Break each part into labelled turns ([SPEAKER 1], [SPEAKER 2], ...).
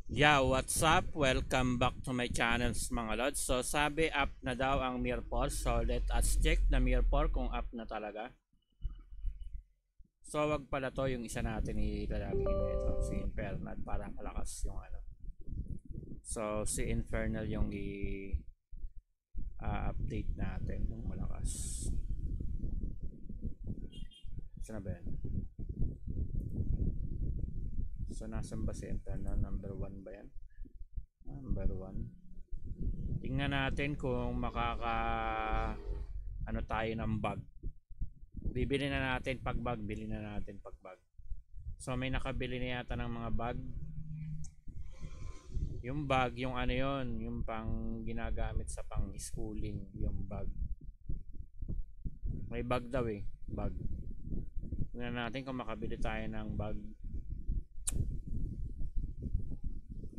[SPEAKER 1] Yeah, what's up? Welcome back to my channels mga lods. So sabi up na daw ang Mirror. So let us check na Mirror kung up na talaga. So wag pala to yung isa natin ilalagay nito. Si Infernal para malakas yung ano. So si Infernal yung update natin yung malakas. Saan na ba yan? So nasan ba si Infernal? Number 1 ba yan? Number 1. Tingnan natin kung ano tayo ng bug. Bibili na natin pag bug, bili na natin pag bug. So may nakabili na yata ng mga bug. Yung bug, yung ano yon, yung pang ginagamit sa pang schooling, yung bug. May bug daw eh, bug. Tingnan natin kung makabili tayo ng bug.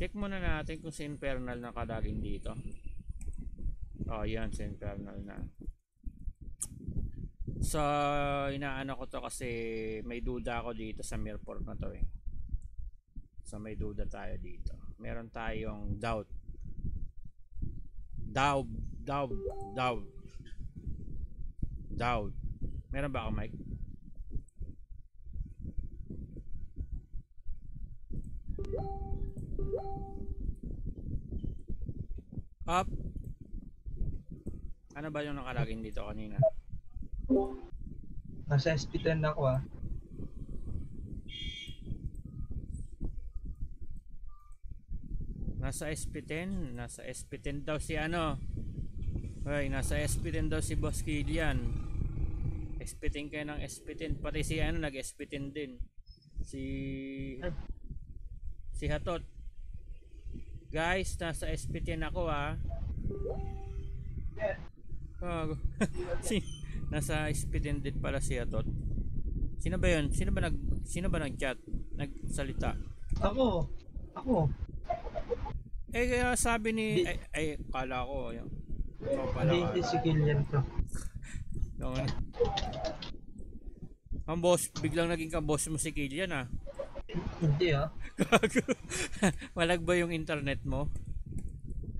[SPEAKER 1] Check muna natin kung si Infernal nakalagin dito. Oh, yan si Infernal na. So, inaano ko to kasi may duda ako dito sa Mirror na to eh. So, may duda tayo dito. Meron tayong doubt. Doubt. Meron ba ako mic? Up. Ano ba yung nakalagin dito kanina?
[SPEAKER 2] Nasa SP10 ako ah.
[SPEAKER 1] Nasa SP10. Nasa SP10 daw si ano. Hoy, nasa SP10 daw si Boss Kilian. SP10 kayo ng SP10. Pati si ano nag SP10 din. Si Hatot. Guys, nasa SP10 ako ah. Oh, nasa SP10 din pala si Hatot. Sino ba 'yun? Sino ba nag-chat? Nagsalita?
[SPEAKER 2] Ako.
[SPEAKER 1] Sabi ni kala ko yun. So pala
[SPEAKER 2] Hindi si Kilian to.
[SPEAKER 1] Ang boss, biglang naging ka-boss mo si Kilian ah.
[SPEAKER 2] Hindi ah.
[SPEAKER 1] Walag ba yung internet mo?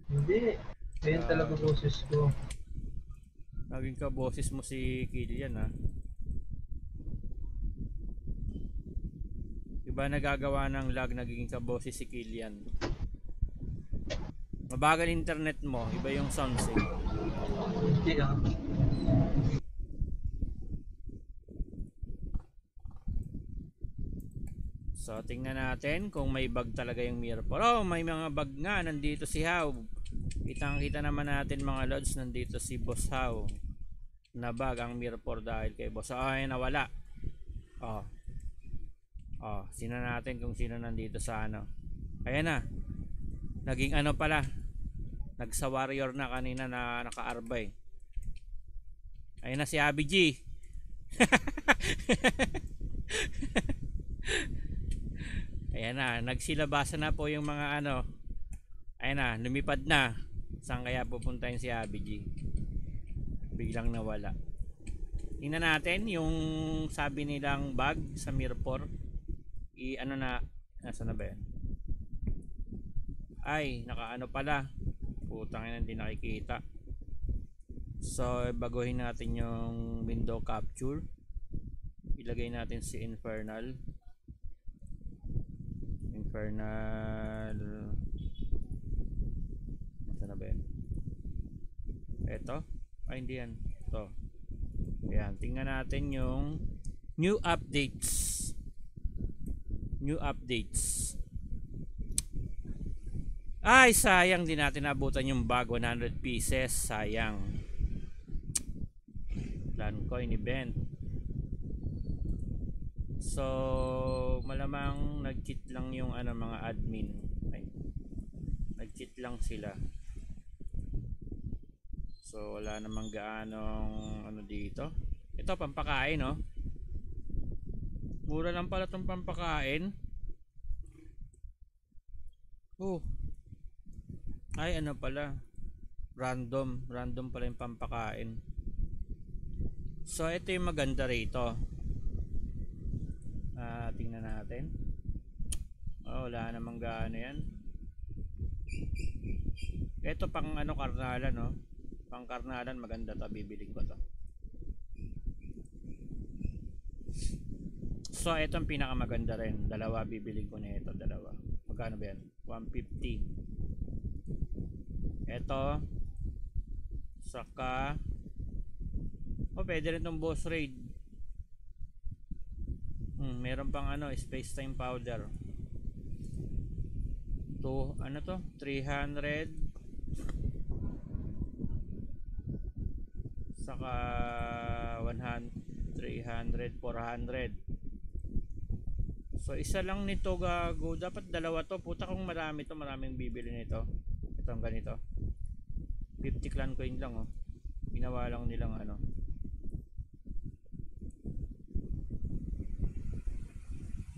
[SPEAKER 2] Hindi. Ayun talaga boses ko.
[SPEAKER 1] Naging ka-bosses mo si Kilian ah. Iba nagagawa ng lag, naging ka-bosses si Kilian. Mabagal internet mo, iba yung sound sync.
[SPEAKER 2] Hindi ah.
[SPEAKER 1] So tingnan natin kung may bug talaga yung Mirror. Oh, may mga bug nga. Nandito si How. Kitang-kita naman natin mga lods. Nandito si Boss How. Nabag ang Mirror dahil kay Boss. Oh, ay nawala. Oh. Oh, sino natin kung sino nandito sa ano. Ayan na. Naging ano pala. Nagsa warrior na kanina na naka-arbay. Ayan na si Abby G. Ayan na, nagsilabasa na po yung mga ano. Ayan na, lumipad na. Saan kaya pupunta yung si Abby G? Biglang nawala. Tingnan natin yung sabi nilang bug sa Mirror. Ano na, nasa na ba yan? Ay, nakaano pala. Putang ina, hindi nakikita. So, baguhin natin yung window capture. Ilagay natin si Infernal. Nasa na ba yan? Eto? Ay, hindi yan. Ito. Ayan, tingnan natin yung new updates. Ay, sayang din natin nabutan yung bag. 100 pieces. Sayang. Plancoin event. So, malamang nag-cheat lang yung ano, mga admin. Ay, nag-cheat lang sila. So, wala namang gaanong ano dito. Ito, pampakain, no? Mura lang pala itong pampakain. Oh. Ay, ano pala. Random pala yung pampakain. So, ito yung maganda rito. Tingnan natin. Oh, wala namang gaano yan. Ito pang ano, karnalan, no? Pang karnalan, maganda to, bibiling ko to. So ito ang pinakamaganda rin. Dalawa bibiling ko na ito, dalawa. Magkano ba yan? 150. Ito. Saka pwede rin tong Boss Raid. Meron pang ano, Space Time Powder. To, ano to? 300. Saka 100, 300, 400. So isa lang nito gago. Dapat dalawa to. Puta kung marami to, maraming bibili nito. Ito ang ganito. 50 clan coin lang oh. Ginawa lang nilang ano.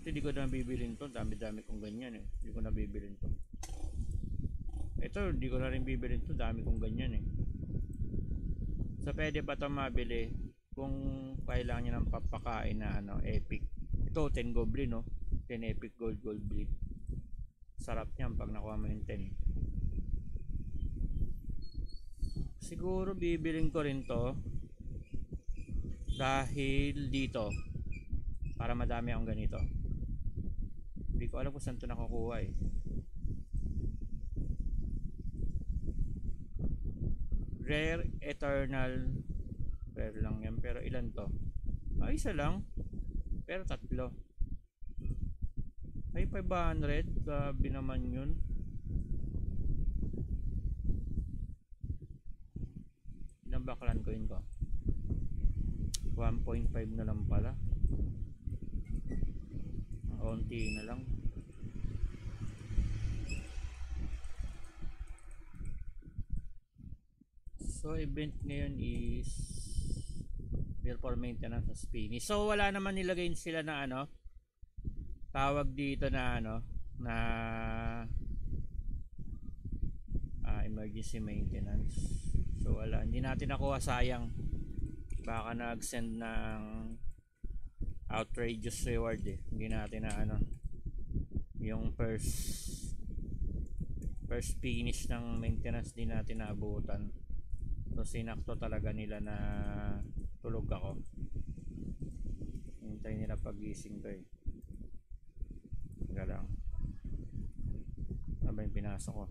[SPEAKER 1] Ito hindi ko na bibilin to. Dami-dami kong ganyan eh. Hindi ko na bibilin to. Ito hindi ko na rin bibilin to. Dami kong ganyan eh. So pwede pa ito mabili kung kailangan nyo ng papakain na ano, epic. Ito 10 goblin no. 10 epic gold bleed. Sarap niyan pag nakuha mo yung 10. Siguro bibilin ko rin to dahil dito para madami akong ganito. Hindi ko alam kung saan to nakukuha eh. Rare eternal. Rare lang yan, pero ilan to? Isa lang, pero tatlo. Ay 500. Grabe naman yun. Ilang bakalan ko yun ko? 1.5 na lang pala. Onti na lang. So event ngayon is Beer for maintenance sa Spiny. So wala naman nilagay sila na ano, tawag dito na ano, na emergency maintenance. So wala, hindi natin nakuha, sayang. Baka nag-send ng outrageous reward eh. Hindi natin na ano, yung first finish ng maintenance din natin naabutan. So sinakto talaga nila na tulog ako. Hintay nila pagising ko eh. Teka lang. Ano ba yung pinasok ko?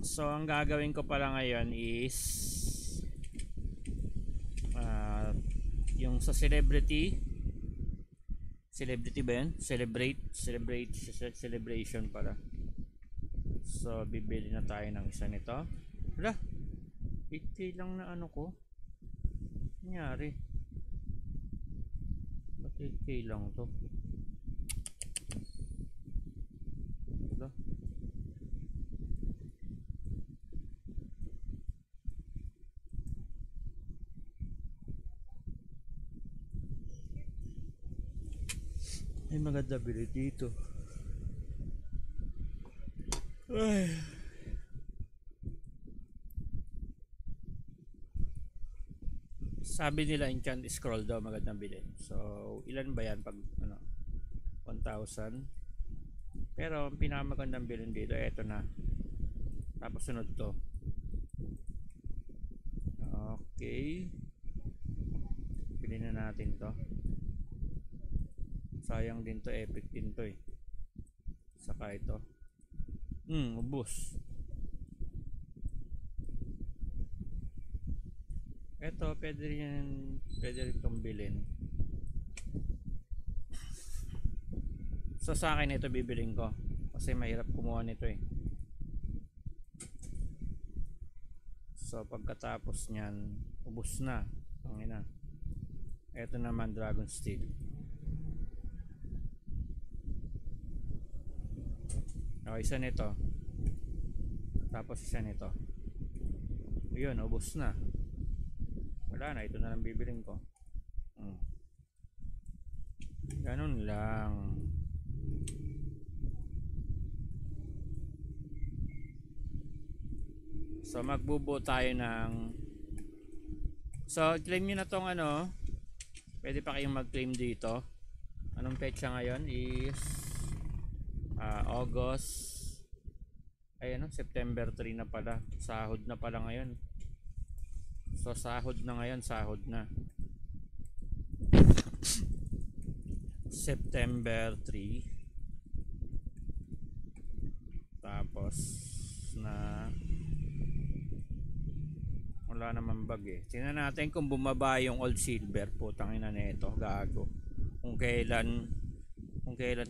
[SPEAKER 1] So ang gagawin ko pala ngayon is yung sa celebrity ba yun? Celebration pala. So bibili na tayo ng isa nito. Wala, 8k lang na ano ko. Nangyari, ba't 8k lang to? Wala. May maganda bili dito. Ay. Sabi nila enchant scroll daw magandang bilhin. So ilan ba yan pag ano, 1,000. Pero ang pinakamagandang bilhin dito eto na. Tapos sunod to. Okay, bilhin na natin to. Sayang din to, epic din to eh. Saka ito. Ubos. Ito pwede rin itong bilhin. So sa akin ito bibilin ko kasi mahirap kumuha nito eh. So pagkatapos niyan ubos na. Tangina. Ito naman Dragon Steel. Okay, isa nito. Tapos isa nito. Yun, ubos na. Wala na, ito na lang bibiling ko. Ganun lang. So magbubuo tayo ng, so claim nyo na tong ano. Pwede pa kayong mag claim dito. Anong petsa ngayon is August. Ay ano, September 3 na pala. Sahod na pala ngayon. So sahod na ngayon, sahod na. September 3. Tapos na wala naman bag eh. Tingnan natin kung bumaba yung old silver. Putang ina nito, gago. Kung kailan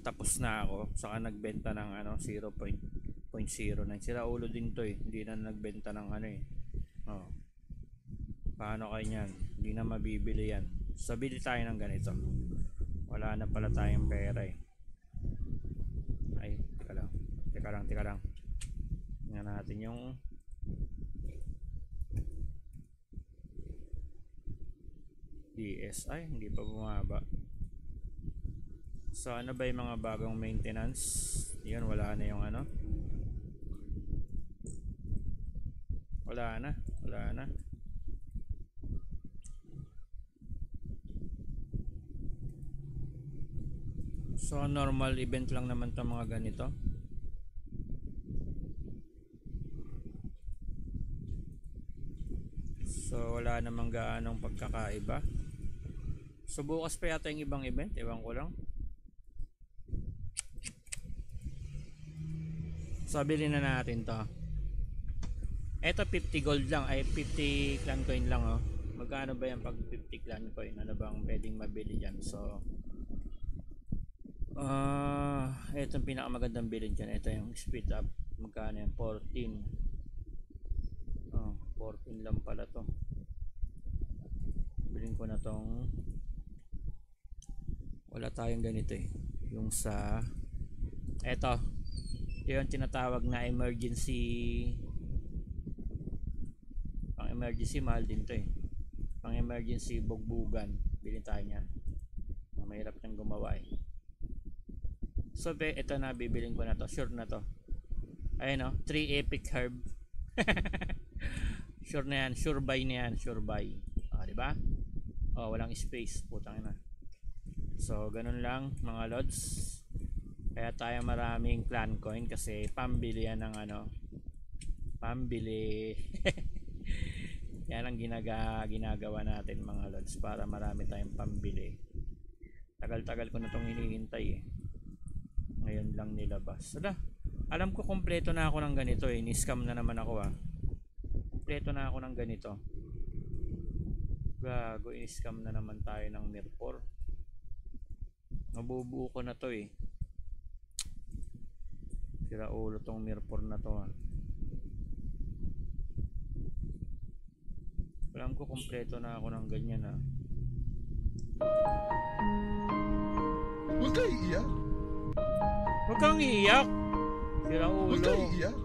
[SPEAKER 1] tapos na ako, saka nagbenta ng ano 0.09. Sira ulo din to eh. Hindi na nagbenta ng ano eh. Oh. Paano kayo niyan? Hindi na mabibili yan. Sabili tayo ng ganito. Wala na pala tayong pera eh. Ay, teka lang. Tingnan natin yung DSI, hindi pa bumaba. So ano ba yung mga bagong maintenance? Yun, wala na yung ano. Wala na. So normal event lang naman 'tong mga ganito. So wala namang gaanong pagkakaiba. So bukas pa yata yung ibang event, ewan ko lang. So bilhin na natin to. Eto 50 gold lang, ay 50 clan coin lang oh. Magkano ba yan pag 50 clan coin? Ano bang pwedeng mabili dyan? So etong pinakamagandang bilhin dyan. Ito yung speed up. Magkano yan? 14. 14 lang pala to. Bilhin ko na tong, wala tayong ganito eh. Yung sa eto, yung tinatawag na emergency. Pang emergency mahal din to eh. Pang emergency bugbugan. Bilhin tayo niyan. Mahirap niyang gumawa eh. So ito na, bibilin ko na to. Sure na to. Ayun o, 3 epic herb. Sure na yan, sure buy na yan, sure buy. Diba? Walang space, putang ina. So ganun lang mga lods. Kaya tayo maraming clan coin kasi pambili yan ng ano, pambili. Yan ang ginagawa natin mga lods para marami tayong pambili. Tagal-tagal ko na itong hinihintay eh. Ngayon lang nilabas. Alam ko kompleto na ako ng ganito eh. Ni-scam na naman ako ah. Kompleto na ako ng ganito. Gago, in-scam na naman tayo ng Mirpor. Nabubuo ko na to eh. Sira ulo tong Mirpor na to ah. Alam ko kompleto na ako ng ganyan ah.
[SPEAKER 3] Huwag kayo iiyak.
[SPEAKER 1] Huwag kang iiyak. Sira ulo.
[SPEAKER 3] Huwag kayo iiyak.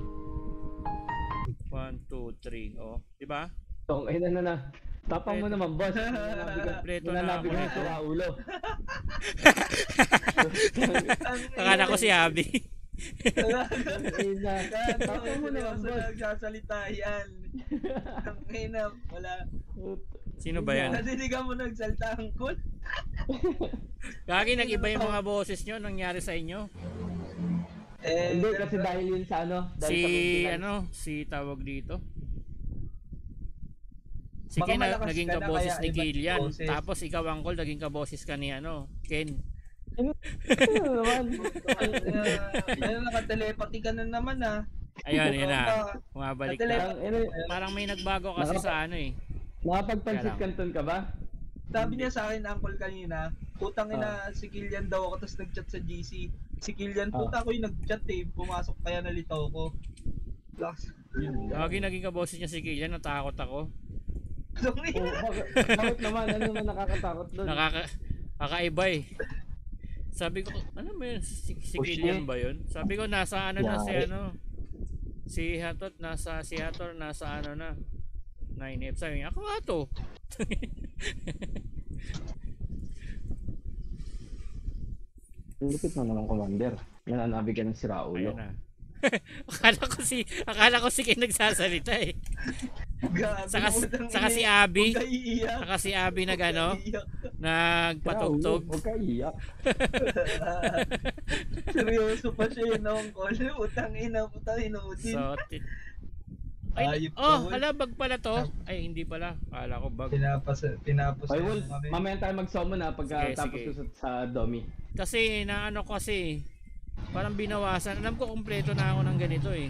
[SPEAKER 1] 1, 2, 3. Oh, diba?
[SPEAKER 4] Tong ina na. Tapang mo naman, boss.
[SPEAKER 1] Kompleto na ako
[SPEAKER 4] Nanabigan
[SPEAKER 1] nito.
[SPEAKER 4] sa ulo.
[SPEAKER 1] Akala ko si Abby.
[SPEAKER 4] Ina. Tapang mo naman, boss.
[SPEAKER 2] Nagsasalita yan. Ang ina, wala.
[SPEAKER 1] Sino ba yan?
[SPEAKER 2] Nadiligan mo nagsalita ang cool.
[SPEAKER 1] Kagi, nag-iba yung mga boses nyo. Nangyari sa inyo?
[SPEAKER 4] Hindi, kasi dahil yun sa ano.
[SPEAKER 1] Si tawag dito. Si
[SPEAKER 2] Baka
[SPEAKER 1] Ken
[SPEAKER 2] malakas
[SPEAKER 1] naging
[SPEAKER 2] ka na,
[SPEAKER 1] kaboses
[SPEAKER 2] kaya
[SPEAKER 1] ni
[SPEAKER 2] iba't
[SPEAKER 1] Kilian.
[SPEAKER 2] boses.
[SPEAKER 1] Tapos ikaw, Uncle, naging kaboses ka ni Ken.
[SPEAKER 4] Ano naman?
[SPEAKER 2] Nakatelepati ka na naman ah.
[SPEAKER 1] Ayun, yun na. Bumabalik na.
[SPEAKER 4] Parang
[SPEAKER 1] Parang may nagbago kasi sa ano eh.
[SPEAKER 4] nakapagpansit kanton ka ba?
[SPEAKER 2] Sabi niya sa akin, Uncle, kanina, putang ina, si Kilian daw ako, tapos nag-chat sa GC. Si Kilian, puta ko yung nag-chat eh, pumasok kaya nalito ko.
[SPEAKER 1] Kagi, naging kaboses niya si Kilian. Natakot ako.
[SPEAKER 4] Bakit naman? Ano naman nakakatakot doon?
[SPEAKER 1] Kakaiba eh. Sabi ko, ano ba yun? Si Kilian ba yun? Sabi ko, nasa ano na si ano? Si Hatot, nasa ano na? 9F. Sabi niya, ako nga to.
[SPEAKER 4] Lupit na naman, Commander. Nananabi ka ng siraulo.
[SPEAKER 1] Ayun na. akala ko si Ken nagsasalita eh. Saka si Abby. Saka si Abby nag ano. Nagpatugtog.
[SPEAKER 4] Huwag ka iyak.
[SPEAKER 2] Seryoso pa siya yun, Uncle. Utang ina Udin.
[SPEAKER 1] So, ay,
[SPEAKER 2] Ayop
[SPEAKER 1] oh,
[SPEAKER 2] ka, Wol.
[SPEAKER 1] hala, bag pala to. Ay, hindi pala. Kala ko bag.
[SPEAKER 2] Pinapos
[SPEAKER 4] Ay, Wolf,
[SPEAKER 2] kami.
[SPEAKER 4] mamaya tayo mag-summon
[SPEAKER 1] Sige,
[SPEAKER 4] pagkatapos
[SPEAKER 1] sige.
[SPEAKER 4] ko sa Domi.
[SPEAKER 1] Kasi, parang binawasan. Alam ko, kompleto na ako ng ganito eh.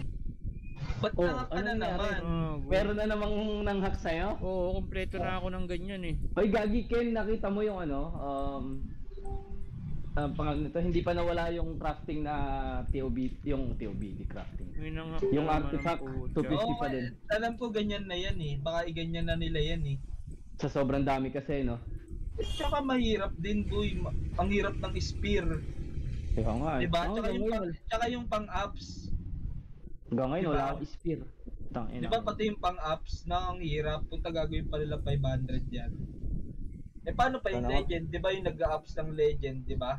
[SPEAKER 2] Ba't
[SPEAKER 4] Oh,
[SPEAKER 2] nangak ka
[SPEAKER 4] ano
[SPEAKER 2] na
[SPEAKER 4] nangyari?
[SPEAKER 2] naman?
[SPEAKER 1] Oh,
[SPEAKER 4] Meron na namang nanghak sa'yo?
[SPEAKER 1] Oo, kompleto na ako ng ganyan eh.
[SPEAKER 4] Hoy, Gagi Ken, nakita mo yung pangalan nito, hindi pa nawala yung crafting na yung TOBD crafting. Yung artifact, 250
[SPEAKER 2] Oo,
[SPEAKER 4] pa din.
[SPEAKER 2] alam ko ganyan na yan eh. Baka iganyan na nila yan eh.
[SPEAKER 4] Sa sobrang dami kasi, no?
[SPEAKER 2] Tsaka mahirap din, boy. Ang hirap ng spear.
[SPEAKER 4] Kaya nga eh.
[SPEAKER 2] Diba?
[SPEAKER 4] Oo,
[SPEAKER 2] Tsaka yung pang-ups.
[SPEAKER 4] hanggang ngayon,
[SPEAKER 2] diba?
[SPEAKER 4] wala akong spear. Tangina.
[SPEAKER 2] Diba pati yung pang-ups na ang hirap. Punta gagawin pa nila 500 yan. Eh paano pa yung
[SPEAKER 4] Ano?
[SPEAKER 2] legend? Diba yung nag-ups ng legend, diba?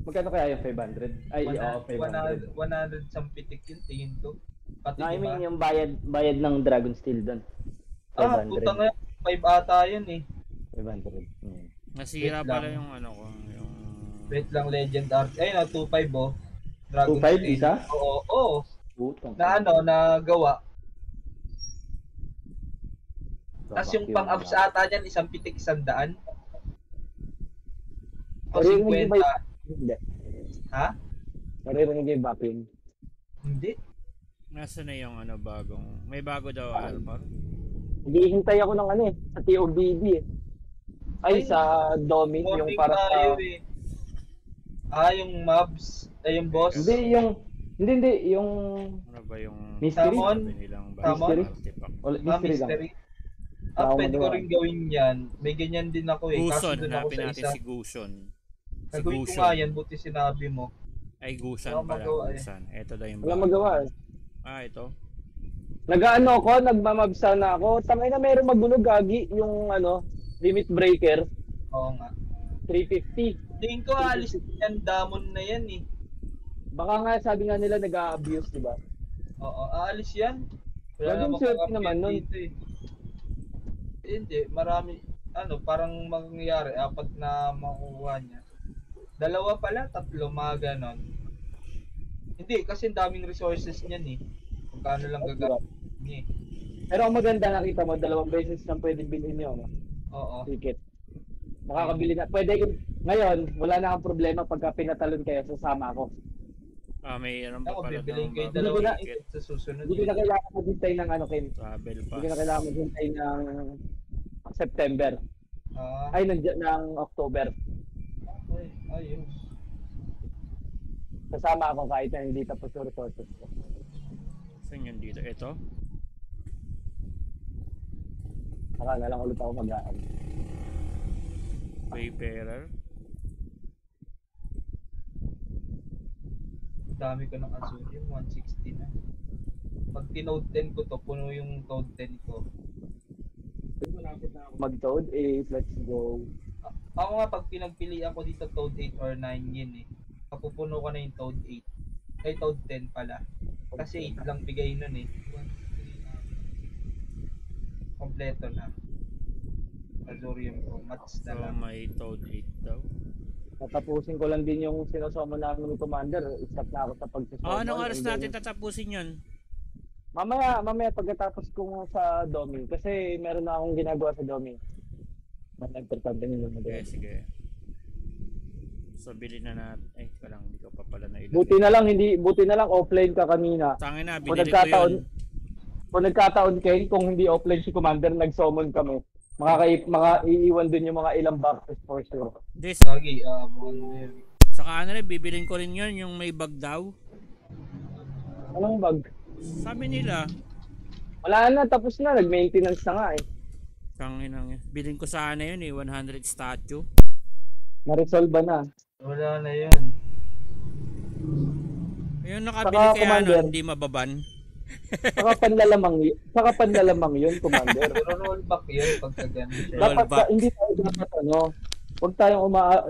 [SPEAKER 4] Magkano kaya yung 500? Ay, oo, 500.
[SPEAKER 2] 100 sampitik yung tingin ko. Pati
[SPEAKER 5] No, I
[SPEAKER 2] diba?
[SPEAKER 5] mean yung bayad ng Dragon Steel doon.
[SPEAKER 2] Ah,
[SPEAKER 5] 500.
[SPEAKER 2] puta nga. 5 ata yun eh.
[SPEAKER 4] 500.
[SPEAKER 1] Nasira
[SPEAKER 2] Wait
[SPEAKER 1] pala
[SPEAKER 2] lang.
[SPEAKER 1] yung ano ko. Yung...
[SPEAKER 2] Wait lang, legend art. Ayun na, 2.5 oh. Dragon
[SPEAKER 4] 2.5
[SPEAKER 2] Steel.
[SPEAKER 4] isa?
[SPEAKER 2] Oo.
[SPEAKER 4] Putang.
[SPEAKER 2] Na nagawa. Tapos yung pang-ups ata dyan, isang pitik, 100. O
[SPEAKER 5] Maririnig
[SPEAKER 2] 50.
[SPEAKER 5] ba Hindi.
[SPEAKER 2] Ha?
[SPEAKER 5] Maririnig yung vacuum.
[SPEAKER 2] Hindi.
[SPEAKER 1] Nasa na yung bagong... May bago daw, Almar.
[SPEAKER 5] Naghihintay ako ng sa TOBD eh. Ay, sa Domi, yung
[SPEAKER 2] Morning
[SPEAKER 5] para
[SPEAKER 2] tayo
[SPEAKER 5] sa...
[SPEAKER 2] eh. Ah, yung mobs. Ay, yung boss.
[SPEAKER 4] Hindi, yung
[SPEAKER 1] Ano ba yung...
[SPEAKER 4] mystery.
[SPEAKER 2] Summon?
[SPEAKER 1] sabi nilang
[SPEAKER 2] Summon?
[SPEAKER 1] bagong artifact?
[SPEAKER 4] Mystery lang.
[SPEAKER 2] Mystery.
[SPEAKER 5] Wala akong
[SPEAKER 2] Pwede ko
[SPEAKER 5] magawa.
[SPEAKER 2] rin gawin yan. May ganyan din ako eh. Kaso
[SPEAKER 1] Guson,
[SPEAKER 2] doon ako
[SPEAKER 1] hanapin
[SPEAKER 2] sa
[SPEAKER 1] natin
[SPEAKER 2] isa.
[SPEAKER 1] si Guson. Si
[SPEAKER 2] Nagawin ko
[SPEAKER 1] Guson.
[SPEAKER 2] nga yan, buti sinabi mo.
[SPEAKER 1] Ay, Gusan
[SPEAKER 2] Wala
[SPEAKER 1] pala.
[SPEAKER 2] magawa eh.
[SPEAKER 1] Gusan. Ito daw yung
[SPEAKER 5] Wala
[SPEAKER 1] bago.
[SPEAKER 5] magawa eh.
[SPEAKER 1] Ah, ito.
[SPEAKER 5] Nag-ano ako, nagmamabsa na ako. Tangay na meron magulo Gagi, yung limit breaker,
[SPEAKER 2] Oo nga.
[SPEAKER 5] 350.
[SPEAKER 2] Tingin ko alis yan, damon na yan eh.
[SPEAKER 5] Baka nga sabi nga nila nag-a-abuse, di ba?
[SPEAKER 2] Oo, aalis yan.
[SPEAKER 5] Laging
[SPEAKER 2] namang
[SPEAKER 5] swerte
[SPEAKER 2] kaka-update
[SPEAKER 5] naman nun.
[SPEAKER 2] dito eh. Hindi, marami, parang mangyayari, 4 na makukuha niya. 2 pala, 3, mga ganon. Hindi, kasi ang daming resources niyan eh. Kung lang gagawin niya eh.
[SPEAKER 5] Pero ang maganda nakita mo, 2 beses nang pwedeng bilhin nyo, no?
[SPEAKER 2] Oo.
[SPEAKER 5] Ticket. Makakabili na. Pwede, ngayon, wala na akong problema pagka pinatalon kayo, sasama ako.
[SPEAKER 1] Ah, may ano pa
[SPEAKER 2] Ako,
[SPEAKER 1] pala
[SPEAKER 2] bibiliin ko yung
[SPEAKER 5] Hindi ko
[SPEAKER 2] 2
[SPEAKER 5] na-
[SPEAKER 2] ticket sa susunod.
[SPEAKER 5] Hindi ko na kailangan maghintay ng Ken.
[SPEAKER 1] Travel
[SPEAKER 5] Hindi
[SPEAKER 1] pass.
[SPEAKER 5] ko na kailangan maghintay ng September.
[SPEAKER 2] Ah,
[SPEAKER 5] Ay, ng October.
[SPEAKER 2] ay, ayos.
[SPEAKER 5] Sasama ako kahit na hindi tapos yung resources ko.
[SPEAKER 1] Saan yun dito? Ito?
[SPEAKER 5] Saka na lang ulit ako mag-aan.
[SPEAKER 1] Wayfarer.
[SPEAKER 2] Dami ko ng Azurium, 160 na. Pag tinode 10 ko to, puno yung code 10 ko.
[SPEAKER 5] Mag-toad 8, let's go.
[SPEAKER 2] Ako nga, pag pinagpili ako dito, Toad 8 or 9 yun eh. Kapupuno ko na yung Toad 8. Ay, Toad 10 pala. Kasi 8 lang bigay nun eh. Kompleto na. Azurium ko, mats
[SPEAKER 1] So,
[SPEAKER 2] na lang.
[SPEAKER 1] may Toad 8 daw.
[SPEAKER 5] Natapusin ko lang din yung sinosoma namin ni Commander. Stop na ako sa pagsasoma.
[SPEAKER 1] Oh, anong oras
[SPEAKER 5] And then,
[SPEAKER 1] natin tatapusin yun?
[SPEAKER 5] Mamaya pagkatapos ko sa Domi. Kasi meron na akong ginagawa sa Domi. Mas importante nyo na
[SPEAKER 1] Okay, sige. So, bilhin na natin. Ay, palang, hindi ko pa pala na
[SPEAKER 5] Buti na lang offline ka kanina.
[SPEAKER 1] Tangin na,
[SPEAKER 5] Kung
[SPEAKER 1] binili ko yun.
[SPEAKER 5] nagkataon Ken, kung hindi offline si Commander, nag-summon kami. Makaiiwan dun yung mga ilang boxes for sure.
[SPEAKER 1] This,
[SPEAKER 2] Lagi, buwan
[SPEAKER 1] saka ano rin, bibilin ko rin yun, yung may bag daw.
[SPEAKER 5] Anong bag?
[SPEAKER 1] Sabi nila,
[SPEAKER 5] Wala na, tapos na. Nag-maintenance na nga eh.
[SPEAKER 1] tangin na, bilhin ko sana yun eh, 100 statue.
[SPEAKER 5] Na-resolve na.
[SPEAKER 2] Wala na yun.
[SPEAKER 1] Yung nakabili
[SPEAKER 5] Saka,
[SPEAKER 1] kaya
[SPEAKER 5] Commander.
[SPEAKER 1] hindi mababan.
[SPEAKER 5] Saka panlalamang yun, Commander.
[SPEAKER 2] Pero rollback yun pagka ganun.
[SPEAKER 1] Rollback.
[SPEAKER 5] Hindi tayo dapat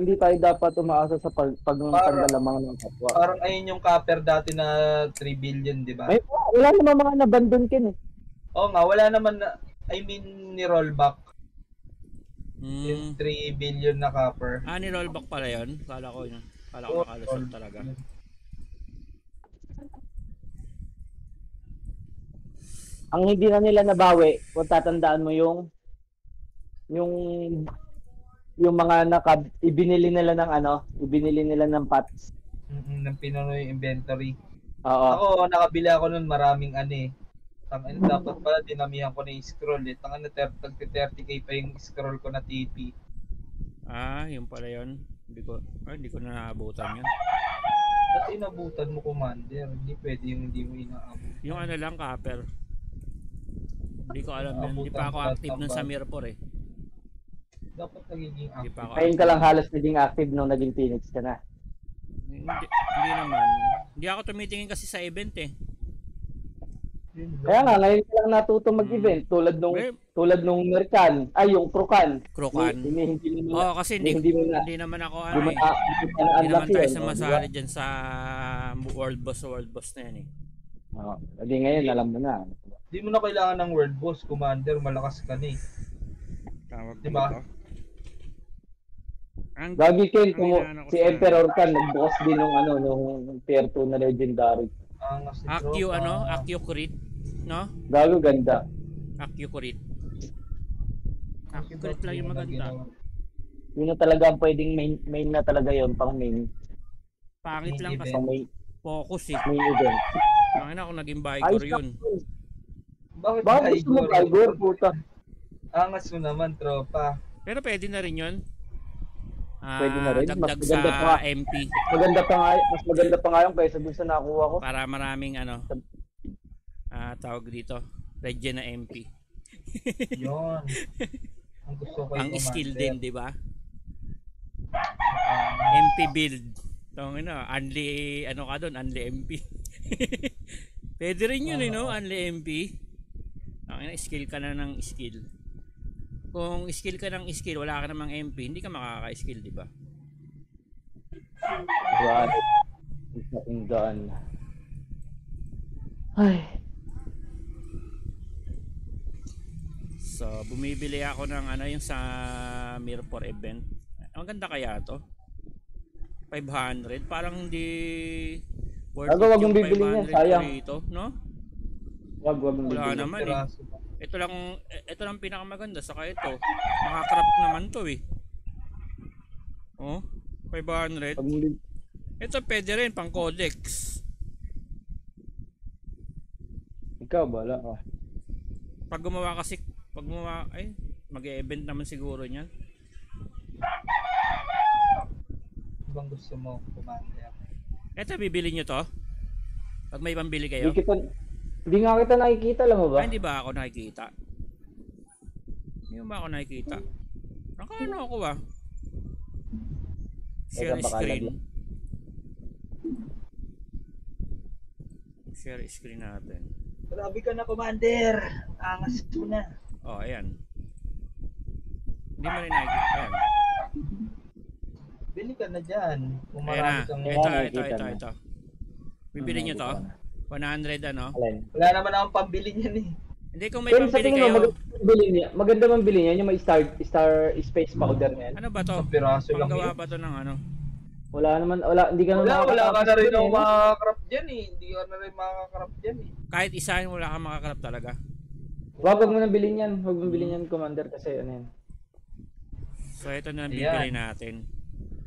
[SPEAKER 5] hindi tayo dapat umaasa sa pagpanlalamang ng kapwa.
[SPEAKER 2] Parang ayun yung copper dati na 3 billion, di ba?
[SPEAKER 5] Ay, wala naman mga nabandon Ken eh.
[SPEAKER 2] Oo nga, wala naman na, I mean, ni rollback. Yung 3 billion na copper.
[SPEAKER 1] Ni-rollback pala yun? Kala ko nakalusot talaga.
[SPEAKER 5] Ang hindi na nila nabawi, kung tatandaan mo yung mga ibinili nila ng pots.
[SPEAKER 2] Ng pinuno yung inventory.
[SPEAKER 5] Oo.
[SPEAKER 2] Ako, nakabili ako nun maraming Tangin, dapat pala dinamihan ko na yung scroll eh. Tangin na 30k pa yung scroll ko na TP.
[SPEAKER 1] Yung pala yun. Hindi ko na naabutan yun.
[SPEAKER 2] Ba't inabutan mo, Commander? Hindi pwede yung hindi mo inaabot.
[SPEAKER 1] Yung lang, copper. Hindi ko alam yun. Hindi pa ako active nun sa Mirror eh.
[SPEAKER 2] Dapat nagiging
[SPEAKER 1] Hindi pa ako
[SPEAKER 5] Ngayon ka lang halos naging active nung naging Phoenix ka na.
[SPEAKER 1] Hindi naman. Hindi ako tumitingin kasi sa event eh.
[SPEAKER 5] Kaya nga, ngayon ka lang natuto mag-event tulad nung Mercan, yung Krokan.
[SPEAKER 1] Kasi hindi naman ako hindi naman tayo sumasali dyan sa World Boss na yan eh.
[SPEAKER 5] Hindi ngayon, alam mo na.
[SPEAKER 2] Hindi mo na kailangan ng World Boss, Commander. Malakas ka na eh.
[SPEAKER 1] Tawag
[SPEAKER 2] diba?
[SPEAKER 5] Gagi Ken, si Emperor Khan, nagbukas din nung tier 2 na legendary.
[SPEAKER 1] Accio Crit, no?
[SPEAKER 5] Gago ganda.
[SPEAKER 1] Accio Crit. Accio Crit lang yung maganda.
[SPEAKER 5] Yun na talaga ang pwedeng main na talaga yon, pang main.
[SPEAKER 1] Pangit lang kasi focus eh.
[SPEAKER 5] Main event.
[SPEAKER 1] Pangin ako naging Vigor yun.
[SPEAKER 2] Bakit
[SPEAKER 5] gusto mo Vigor, puta?
[SPEAKER 2] Angas mo naman, tropa.
[SPEAKER 1] Pero pwede na rin yun.
[SPEAKER 5] Pwede na rin.
[SPEAKER 1] Dagdag sa MP.
[SPEAKER 5] Mas maganda pa nga yung kaysa dun sa nakuha ko.
[SPEAKER 1] Para maraming tawag dito, regen na MP.
[SPEAKER 2] Yun. Ang gusto ko yung
[SPEAKER 1] ang skill
[SPEAKER 2] Commander.
[SPEAKER 1] din, di ba? MP build. Only only MP. Pwede rin yun, only MP. Skill ka na ng skill. Kung skill ka ng skill, wala ka namang MP, hindi ka makaka-skill, di ba?
[SPEAKER 5] Right. Isang daan. Ay.
[SPEAKER 1] So, bumibili ako ng yung sa Mirror event. Ang ganda kaya to? 500, parang hindi worth it
[SPEAKER 5] wag
[SPEAKER 1] yung
[SPEAKER 5] mong bibili niya,
[SPEAKER 1] 500
[SPEAKER 5] sayang.
[SPEAKER 1] dito, no?
[SPEAKER 5] Wag mong
[SPEAKER 1] Wala
[SPEAKER 5] bibili.
[SPEAKER 1] naman eh. Ito lang pinakamaganda, saka ito. Makakrap naman to eh. 500. Ito pwede rin pang codex.
[SPEAKER 5] Ikaw bala ka.
[SPEAKER 1] Pag gumawa mag-e-event naman siguro niyan.
[SPEAKER 2] Ibang gusto mo, Commander.
[SPEAKER 1] Ito bibili nyo to? Pag may pambili kayo?
[SPEAKER 5] Hindi nga kita nakikita, alam mo ba?
[SPEAKER 1] Hindi ba ako nakikita? Hindi ba ako nakikita? Nakano ako ba? Share screen. Share screen natin.
[SPEAKER 2] Grabe ka na, Commander. Angas mo na.
[SPEAKER 1] Ayan. Hindi mo rin nakikita. Ayan.
[SPEAKER 2] Bili ka na dyan. Kung
[SPEAKER 1] Ayan
[SPEAKER 2] marami kang...
[SPEAKER 1] na. Ito. Bibili nyo to? 100
[SPEAKER 2] Wala naman akong pambili niyan eh.
[SPEAKER 1] Hindi, kung may pambili kayo.
[SPEAKER 5] Maganda bang bilhin niya yung may star space powder niyan?
[SPEAKER 1] Ano ba to?
[SPEAKER 2] Isang piraso lang
[SPEAKER 1] Panggawa
[SPEAKER 2] yun.
[SPEAKER 1] ba to ng
[SPEAKER 5] Wala naman, hindi ka naman
[SPEAKER 2] Wala ka na rin ako makakrap dyan eh. Hindi ka na rin makakrap dyan eh.
[SPEAKER 1] Kahit isa wala kang makakrap talaga.
[SPEAKER 5] Wag mo nang bilhin yan. Huwag mong bilhin yan, Commander, kasi ano yan.
[SPEAKER 1] So ito na bibili natin.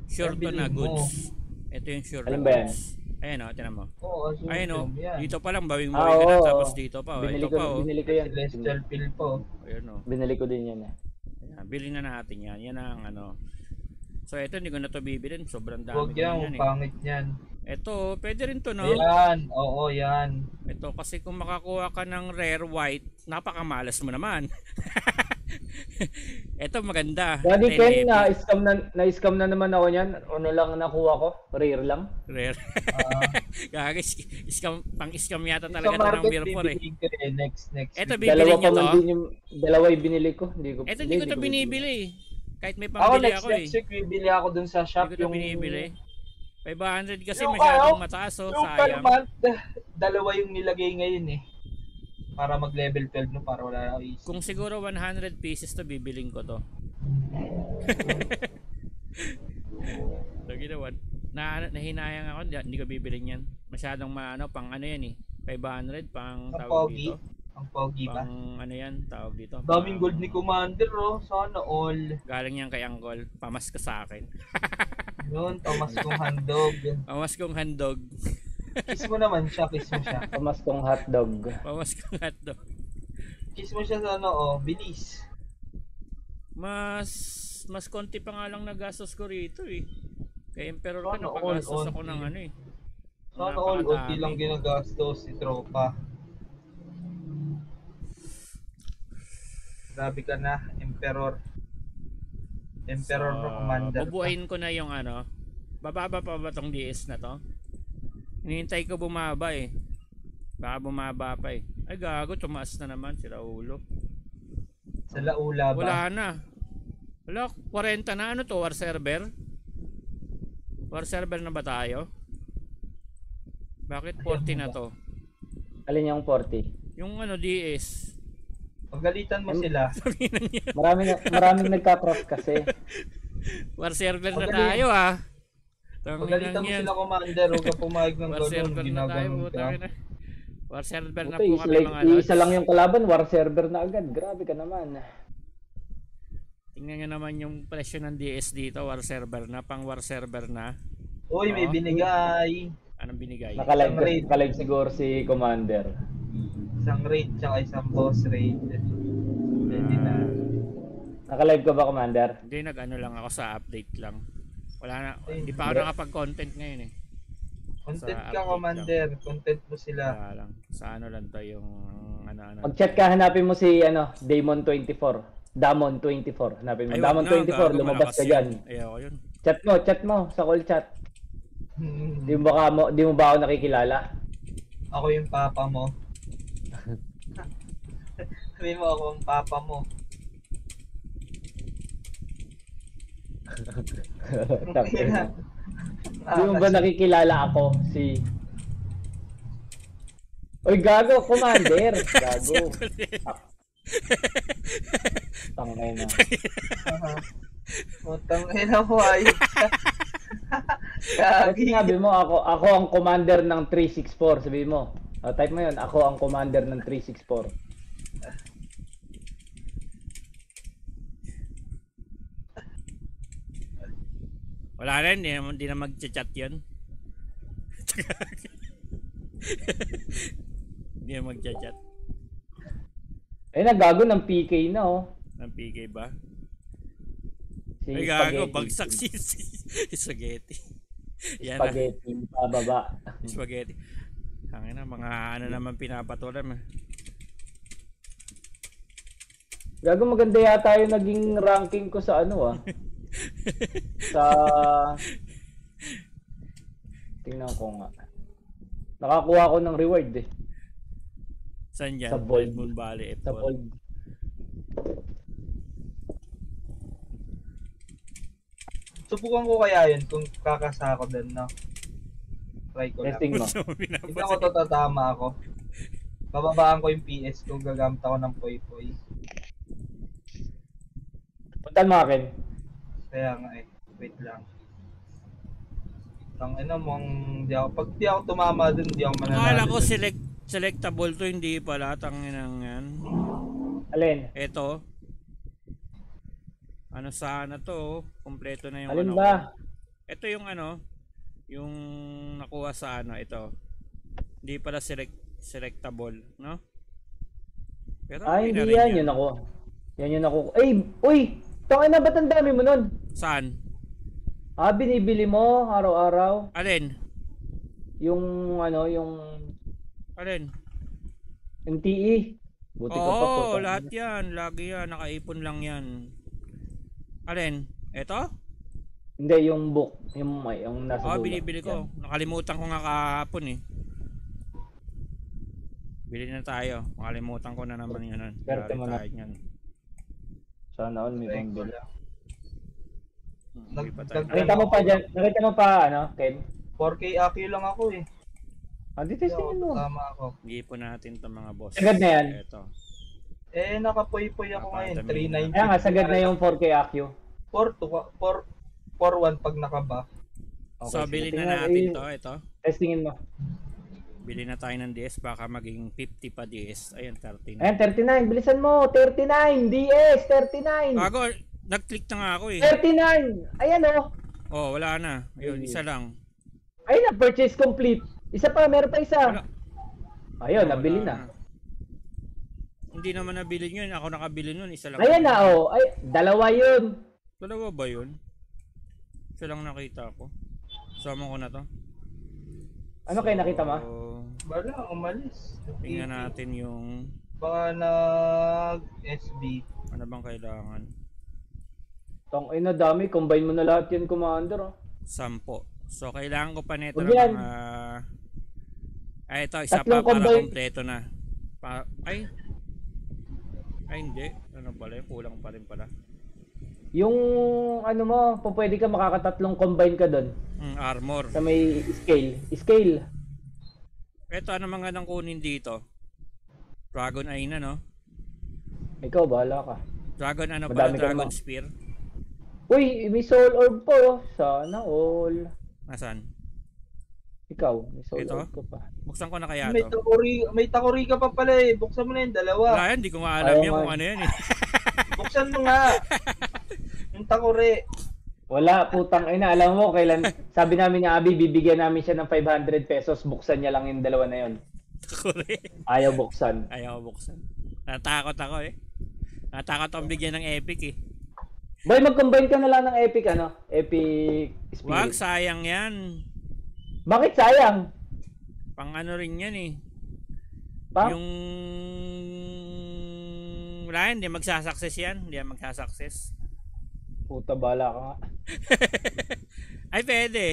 [SPEAKER 1] Sure to na goods. Ito yung sure
[SPEAKER 5] Alin
[SPEAKER 1] na
[SPEAKER 5] ba yan?
[SPEAKER 1] goods. Ayan tinan mo.
[SPEAKER 2] Oo,
[SPEAKER 1] Ayun
[SPEAKER 2] yan.
[SPEAKER 1] dito pa lang bawing-bawing ka na, tapos dito pa.
[SPEAKER 5] Binili
[SPEAKER 1] Ito
[SPEAKER 5] ko,
[SPEAKER 1] pa
[SPEAKER 5] binili ko yan.
[SPEAKER 2] Celestial pill po.
[SPEAKER 1] Ayun
[SPEAKER 5] Binili ko din yan eh.
[SPEAKER 1] Ayan, bilhin na natin yan. Yan ang So ito hindi ko na to bibilin. Sobrang dami
[SPEAKER 2] Huwag
[SPEAKER 1] ko
[SPEAKER 2] yan,
[SPEAKER 1] yan eh.
[SPEAKER 2] pangit yan.
[SPEAKER 1] Ito, pwede rin to, no?
[SPEAKER 2] Ayan, oo, yan.
[SPEAKER 1] Ito, kasi kung makakuha ka ng rare white, napakamalas mo naman. Ito maganda.
[SPEAKER 5] Daddy
[SPEAKER 1] 10
[SPEAKER 5] Ken,
[SPEAKER 1] epic.
[SPEAKER 5] na-scam na naman ako niyan. Ano lang nakuha ko? Rare lang.
[SPEAKER 1] Rare. Gagi, pang-scam yata
[SPEAKER 2] Sa
[SPEAKER 1] talaga ito ng
[SPEAKER 2] market,
[SPEAKER 1] Mirror eh.
[SPEAKER 2] bibigyan ko rin next
[SPEAKER 1] Ito,
[SPEAKER 2] week.
[SPEAKER 1] bibili nyo to?
[SPEAKER 5] Dalawa yung binili ko.
[SPEAKER 1] Ito, hindi ko to binibili. Kahit may
[SPEAKER 2] Ako
[SPEAKER 1] pambili
[SPEAKER 2] next
[SPEAKER 1] ako eh.
[SPEAKER 2] week bibili ako dun sa shop
[SPEAKER 1] Hindi ko to binibili. 500 kasi
[SPEAKER 2] Yung
[SPEAKER 1] masyadong mataas,
[SPEAKER 2] yung
[SPEAKER 1] sayang.
[SPEAKER 2] per month, dalawa yung nilagay ngayon eh. Para mag level 12 no, para wala na isip.
[SPEAKER 1] Kung siguro 100 pieces to, bibiling ko to. Lagi naman. Nahinayang ako, hindi ko bibilin yan. Masyadong pang ano yan eh. 500 pang
[SPEAKER 2] Ang
[SPEAKER 1] tawag
[SPEAKER 2] pogi.
[SPEAKER 1] dito.
[SPEAKER 2] Ang pogi ba?
[SPEAKER 1] Pang ano yan, tawag dito.
[SPEAKER 2] Daming
[SPEAKER 1] Pang-
[SPEAKER 2] gold ni Commander, oh. Sana all.
[SPEAKER 1] Galing yan kay Anggol. Pamas ka sa akin.
[SPEAKER 2] Yun, Thomas kong handog.
[SPEAKER 1] Pamas kong handog.
[SPEAKER 2] Kiss mo naman siya, kiss mo siya.
[SPEAKER 4] Pamas kong hotdog.
[SPEAKER 1] Pamas kong hotdog.
[SPEAKER 2] Kiss mo siya sa ano, oh, bilis.
[SPEAKER 1] Mas konti pa nga lang nagastos ko rito eh. Kay Emperor ka,
[SPEAKER 2] Sana all
[SPEAKER 1] napagastos ako
[SPEAKER 2] onti.
[SPEAKER 1] ng ano eh.
[SPEAKER 2] Sana all,
[SPEAKER 1] Napakadami.
[SPEAKER 2] unti lang ginagastos si Tropa. Grabe ka na, Emperor. Emperor
[SPEAKER 1] So,
[SPEAKER 2] na Commander.
[SPEAKER 1] bubuhayin ko na yung ano. Bababa pa ba tong DS na to? Hinihintay ko bumaba eh. Baka bumaba pa eh. Ay gago, tumaas na naman si Raulo.
[SPEAKER 2] Sa Laula ba?
[SPEAKER 1] Wala na. Wala, 40 na. Ano to? War server? War server na ba tayo? Bakit 40 na to?
[SPEAKER 4] Alin yung 40?
[SPEAKER 1] Yung ano DS.
[SPEAKER 2] Pagalitan mo sila.
[SPEAKER 1] Sabihin niya.
[SPEAKER 4] Maraming nagka-cross kasi.
[SPEAKER 1] War server na
[SPEAKER 2] Magaling.
[SPEAKER 1] tayo ah. Tanginan
[SPEAKER 2] Pagalitan mo
[SPEAKER 1] yan.
[SPEAKER 2] sila, Commander. Huwag ka pumayag ng
[SPEAKER 1] War
[SPEAKER 2] gano'n.
[SPEAKER 1] server na tayo.
[SPEAKER 2] Ginaganon
[SPEAKER 1] Puta
[SPEAKER 2] ka.
[SPEAKER 1] na. War server na
[SPEAKER 4] Buti,
[SPEAKER 1] po kami mga lods.
[SPEAKER 4] isa lang yung kalaban, war server na agad. Grabe ka naman.
[SPEAKER 1] Tingnan nyo naman yung presyo ng DS dito. War server na. Pang war server na.
[SPEAKER 2] Uy, may
[SPEAKER 1] Oo.
[SPEAKER 2] binigay.
[SPEAKER 1] Anong binigay?
[SPEAKER 4] Nakalive siguro si Commander.
[SPEAKER 2] Isang raid, tsaka isang boss raid. Pwede na.
[SPEAKER 4] Nakalive ka ba, Commander?
[SPEAKER 1] Hindi, nag-ano lang ako sa update lang. Wala na.
[SPEAKER 2] Ay,
[SPEAKER 1] Hindi pa ako nakapag-content ngayon eh.
[SPEAKER 2] Content
[SPEAKER 1] Sa
[SPEAKER 2] ka,
[SPEAKER 1] update
[SPEAKER 2] Commander. Content mo sila.
[SPEAKER 1] Wala lang. Sa ano lang to yung ano.
[SPEAKER 4] Mag-chat ka, hanapin mo si Damon24. Damon24. Hanapin mo.
[SPEAKER 1] Ay, wag na,
[SPEAKER 4] Damon24,
[SPEAKER 1] gago,
[SPEAKER 4] lumabas
[SPEAKER 1] malakas
[SPEAKER 4] ka
[SPEAKER 1] yan.
[SPEAKER 4] dyan.
[SPEAKER 1] Ayoko yun.
[SPEAKER 4] Chat mo sa call chat. Di mo ba ako nakikilala?
[SPEAKER 2] Ako yung papa mo. Sabi mo ako ang papa mo.
[SPEAKER 4] Tangina. Di mo ba nakikilala ako si... Oy, gago, Commander. Gago. Tangina.
[SPEAKER 2] Putang ina mo ay.
[SPEAKER 4] Ba't
[SPEAKER 2] Gagi.
[SPEAKER 4] sinabi mo ako ang commander ng 364, sabi mo. Type mo 'yun, ako ang commander ng 364.
[SPEAKER 1] Wala rin. Hindi na mag-chat yun. Hindi na mag-chat.
[SPEAKER 4] Eh nagago ng PK na oh.
[SPEAKER 1] Ng PK ba?
[SPEAKER 4] Si
[SPEAKER 1] Ay gago,
[SPEAKER 4] Spaghetti.
[SPEAKER 1] bagsak si Spaghetti. Yan na.
[SPEAKER 4] Spaghetti pababa.
[SPEAKER 1] Spaghetti. Hangin na, mga ano naman pinapatulan.
[SPEAKER 4] Gago, maganda yata yung naging ranking ko sa ano ah. Sa tingnan ko nga. Nakakuha ko ng reward eh.
[SPEAKER 1] Saan yan?
[SPEAKER 4] Sa Bold.
[SPEAKER 1] Moon Valley
[SPEAKER 4] Sa
[SPEAKER 1] F4.
[SPEAKER 4] Bold.
[SPEAKER 2] Subukan ko kaya yun kung kakasa ako doon, no? Try ko lang.
[SPEAKER 4] Testing mo.
[SPEAKER 2] Tignan ko to, tatama ako. Bababaan ko yung PS kung gagamit ako ng poy-poy.
[SPEAKER 4] Puntan mo akin.
[SPEAKER 2] Kaya nga eh. Wait lang. Tangina mong di ako. Pag di ako tumama dun, di ako mananalo.
[SPEAKER 1] Akala ko
[SPEAKER 2] dun.
[SPEAKER 1] selectable to, hindi pala. Tanginang yan.
[SPEAKER 4] Alin?
[SPEAKER 1] Eto. Ano sana to? Kompleto na yung
[SPEAKER 4] Alin
[SPEAKER 1] ano.
[SPEAKER 4] ba?
[SPEAKER 1] Ito yung ano, yung nakuha sa ano, ito. Hindi pala selectable, no? Pero okay na
[SPEAKER 4] Hindi
[SPEAKER 1] rin
[SPEAKER 4] yan. Yun ako. Yan yun ako. Ay! Uy! Tangin na ba't ang dami mo nun?
[SPEAKER 1] Saan?
[SPEAKER 4] Binibili mo araw-araw.
[SPEAKER 1] Alin?
[SPEAKER 4] Yung ano, yung
[SPEAKER 1] Alin?
[SPEAKER 4] TE. Buti ko pa po.
[SPEAKER 1] Oo, lahat yan. Lagi yan. Nakaipon lang yan. Alin? Ito?
[SPEAKER 4] Hindi, yung book. Yung nasa dulo.
[SPEAKER 1] Binibili ko. Nakalimutan ko nga kahapon eh. Bili na tayo. Makalimutan ko na naman yun.
[SPEAKER 4] Swerte mo na.
[SPEAKER 1] Yan.
[SPEAKER 4] Sana all may pambili.
[SPEAKER 1] Hindi pa tayo.
[SPEAKER 4] Nakita mo pa dyan? Nakita mo pa, ano, Ken?
[SPEAKER 2] 4K AQ lang ako eh.
[SPEAKER 4] Dito tingin mo.
[SPEAKER 2] Tama ako.
[SPEAKER 1] Iipon natin itong mga boss.
[SPEAKER 4] Agad na yan.
[SPEAKER 1] Ito.
[SPEAKER 2] Nakapoy-poy ako ngayon.
[SPEAKER 1] Napatamina.
[SPEAKER 2] 390.
[SPEAKER 5] Kaya nga, sagad na yung 4K Accu.
[SPEAKER 2] 4-1 pag nakaba.
[SPEAKER 1] So, bilhin
[SPEAKER 5] sige.
[SPEAKER 1] na natin to. Ito.
[SPEAKER 5] Testingin mo.
[SPEAKER 1] Bili na tayo ng DS. Baka maging 50 pa DS. Ayan, 13.
[SPEAKER 5] Ayan, 39. Bilisan mo. 39. DS. 39.
[SPEAKER 1] Bago, nag-click na nga ako eh.
[SPEAKER 5] 39. Ayan o.
[SPEAKER 1] Oh, wala na. Ayun, isa lang.
[SPEAKER 5] Ayun na, purchase complete. Isa pa, meron pa isa.
[SPEAKER 1] Wala.
[SPEAKER 5] Ayun,
[SPEAKER 1] Wala
[SPEAKER 5] nabili na.
[SPEAKER 1] Hindi naman nabili yun. Ako nakabili nun. Isa lang.
[SPEAKER 5] Ayan na oh. Ay, dalawa yun.
[SPEAKER 1] Dalawa ba yun? Isa lang nakita ko. Sama ko na to.
[SPEAKER 5] Ano kayo nakita mo?
[SPEAKER 2] Bala, umalis.
[SPEAKER 1] Tingnan natin yung
[SPEAKER 2] Baka nag-SB.
[SPEAKER 1] ano bang kailangan.
[SPEAKER 5] Tong ina dami, combine mo na lahat yan, Commander. Oh.
[SPEAKER 1] 10. So kailangan ko pa nito
[SPEAKER 5] Huwag
[SPEAKER 1] ng
[SPEAKER 5] yan.
[SPEAKER 1] mga ito isa
[SPEAKER 5] Tatlong
[SPEAKER 1] pa para
[SPEAKER 5] combine.
[SPEAKER 1] kompleto na. Ay hindi. Ano pala yun? Kulang pa rin pala.
[SPEAKER 5] Yung ano mo, pwede ka makakatatlong combine ka doon.
[SPEAKER 1] Armor.
[SPEAKER 5] Sa may scale.
[SPEAKER 1] Ito ano mga nang kunin dito? Dragon Eye na no?
[SPEAKER 5] Ikaw, bahala ka.
[SPEAKER 1] Dragon ano
[SPEAKER 5] Madami
[SPEAKER 1] pala?
[SPEAKER 5] ka
[SPEAKER 1] Dragon
[SPEAKER 5] naman.
[SPEAKER 1] Spear?
[SPEAKER 5] Uy, may soul orb po. Oh. Sana all.
[SPEAKER 1] Nasaan?
[SPEAKER 5] Ikaw, may soul
[SPEAKER 1] Ito?
[SPEAKER 5] orb ka pa.
[SPEAKER 1] Buksan ko na kaya
[SPEAKER 2] May
[SPEAKER 1] to.
[SPEAKER 2] takuri ka pa pala eh. Buksan mo na yung dalawa.
[SPEAKER 1] Wala yan, di ko nga alam
[SPEAKER 5] Ayaw
[SPEAKER 1] yan
[SPEAKER 5] nga.
[SPEAKER 1] kung ano yan eh.
[SPEAKER 2] Buksan mo nga. Yung takuri.
[SPEAKER 5] Wala, putang ina. Alam mo, kailan, sabi namin ni Abby, bibigyan namin siya ng 500 pesos. Buksan niya lang yung dalawa na yun.
[SPEAKER 1] Takuri.
[SPEAKER 5] Ayaw buksan.
[SPEAKER 1] Ayaw ko buksan. Natakot ako eh. Natakot akong bigyan ng epic eh.
[SPEAKER 5] Boy, mag-combine ka na lang ng epic, ano? Epic spirit.
[SPEAKER 1] Wag, sayang yan.
[SPEAKER 5] Bakit sayang?
[SPEAKER 1] Pang ano rin yan eh.
[SPEAKER 5] Pa?
[SPEAKER 1] Yung wala yan, hindi magsasucess yan. Hindi yan magsasucess.
[SPEAKER 5] Puta, bala ka nga.
[SPEAKER 1] Ay, pwede.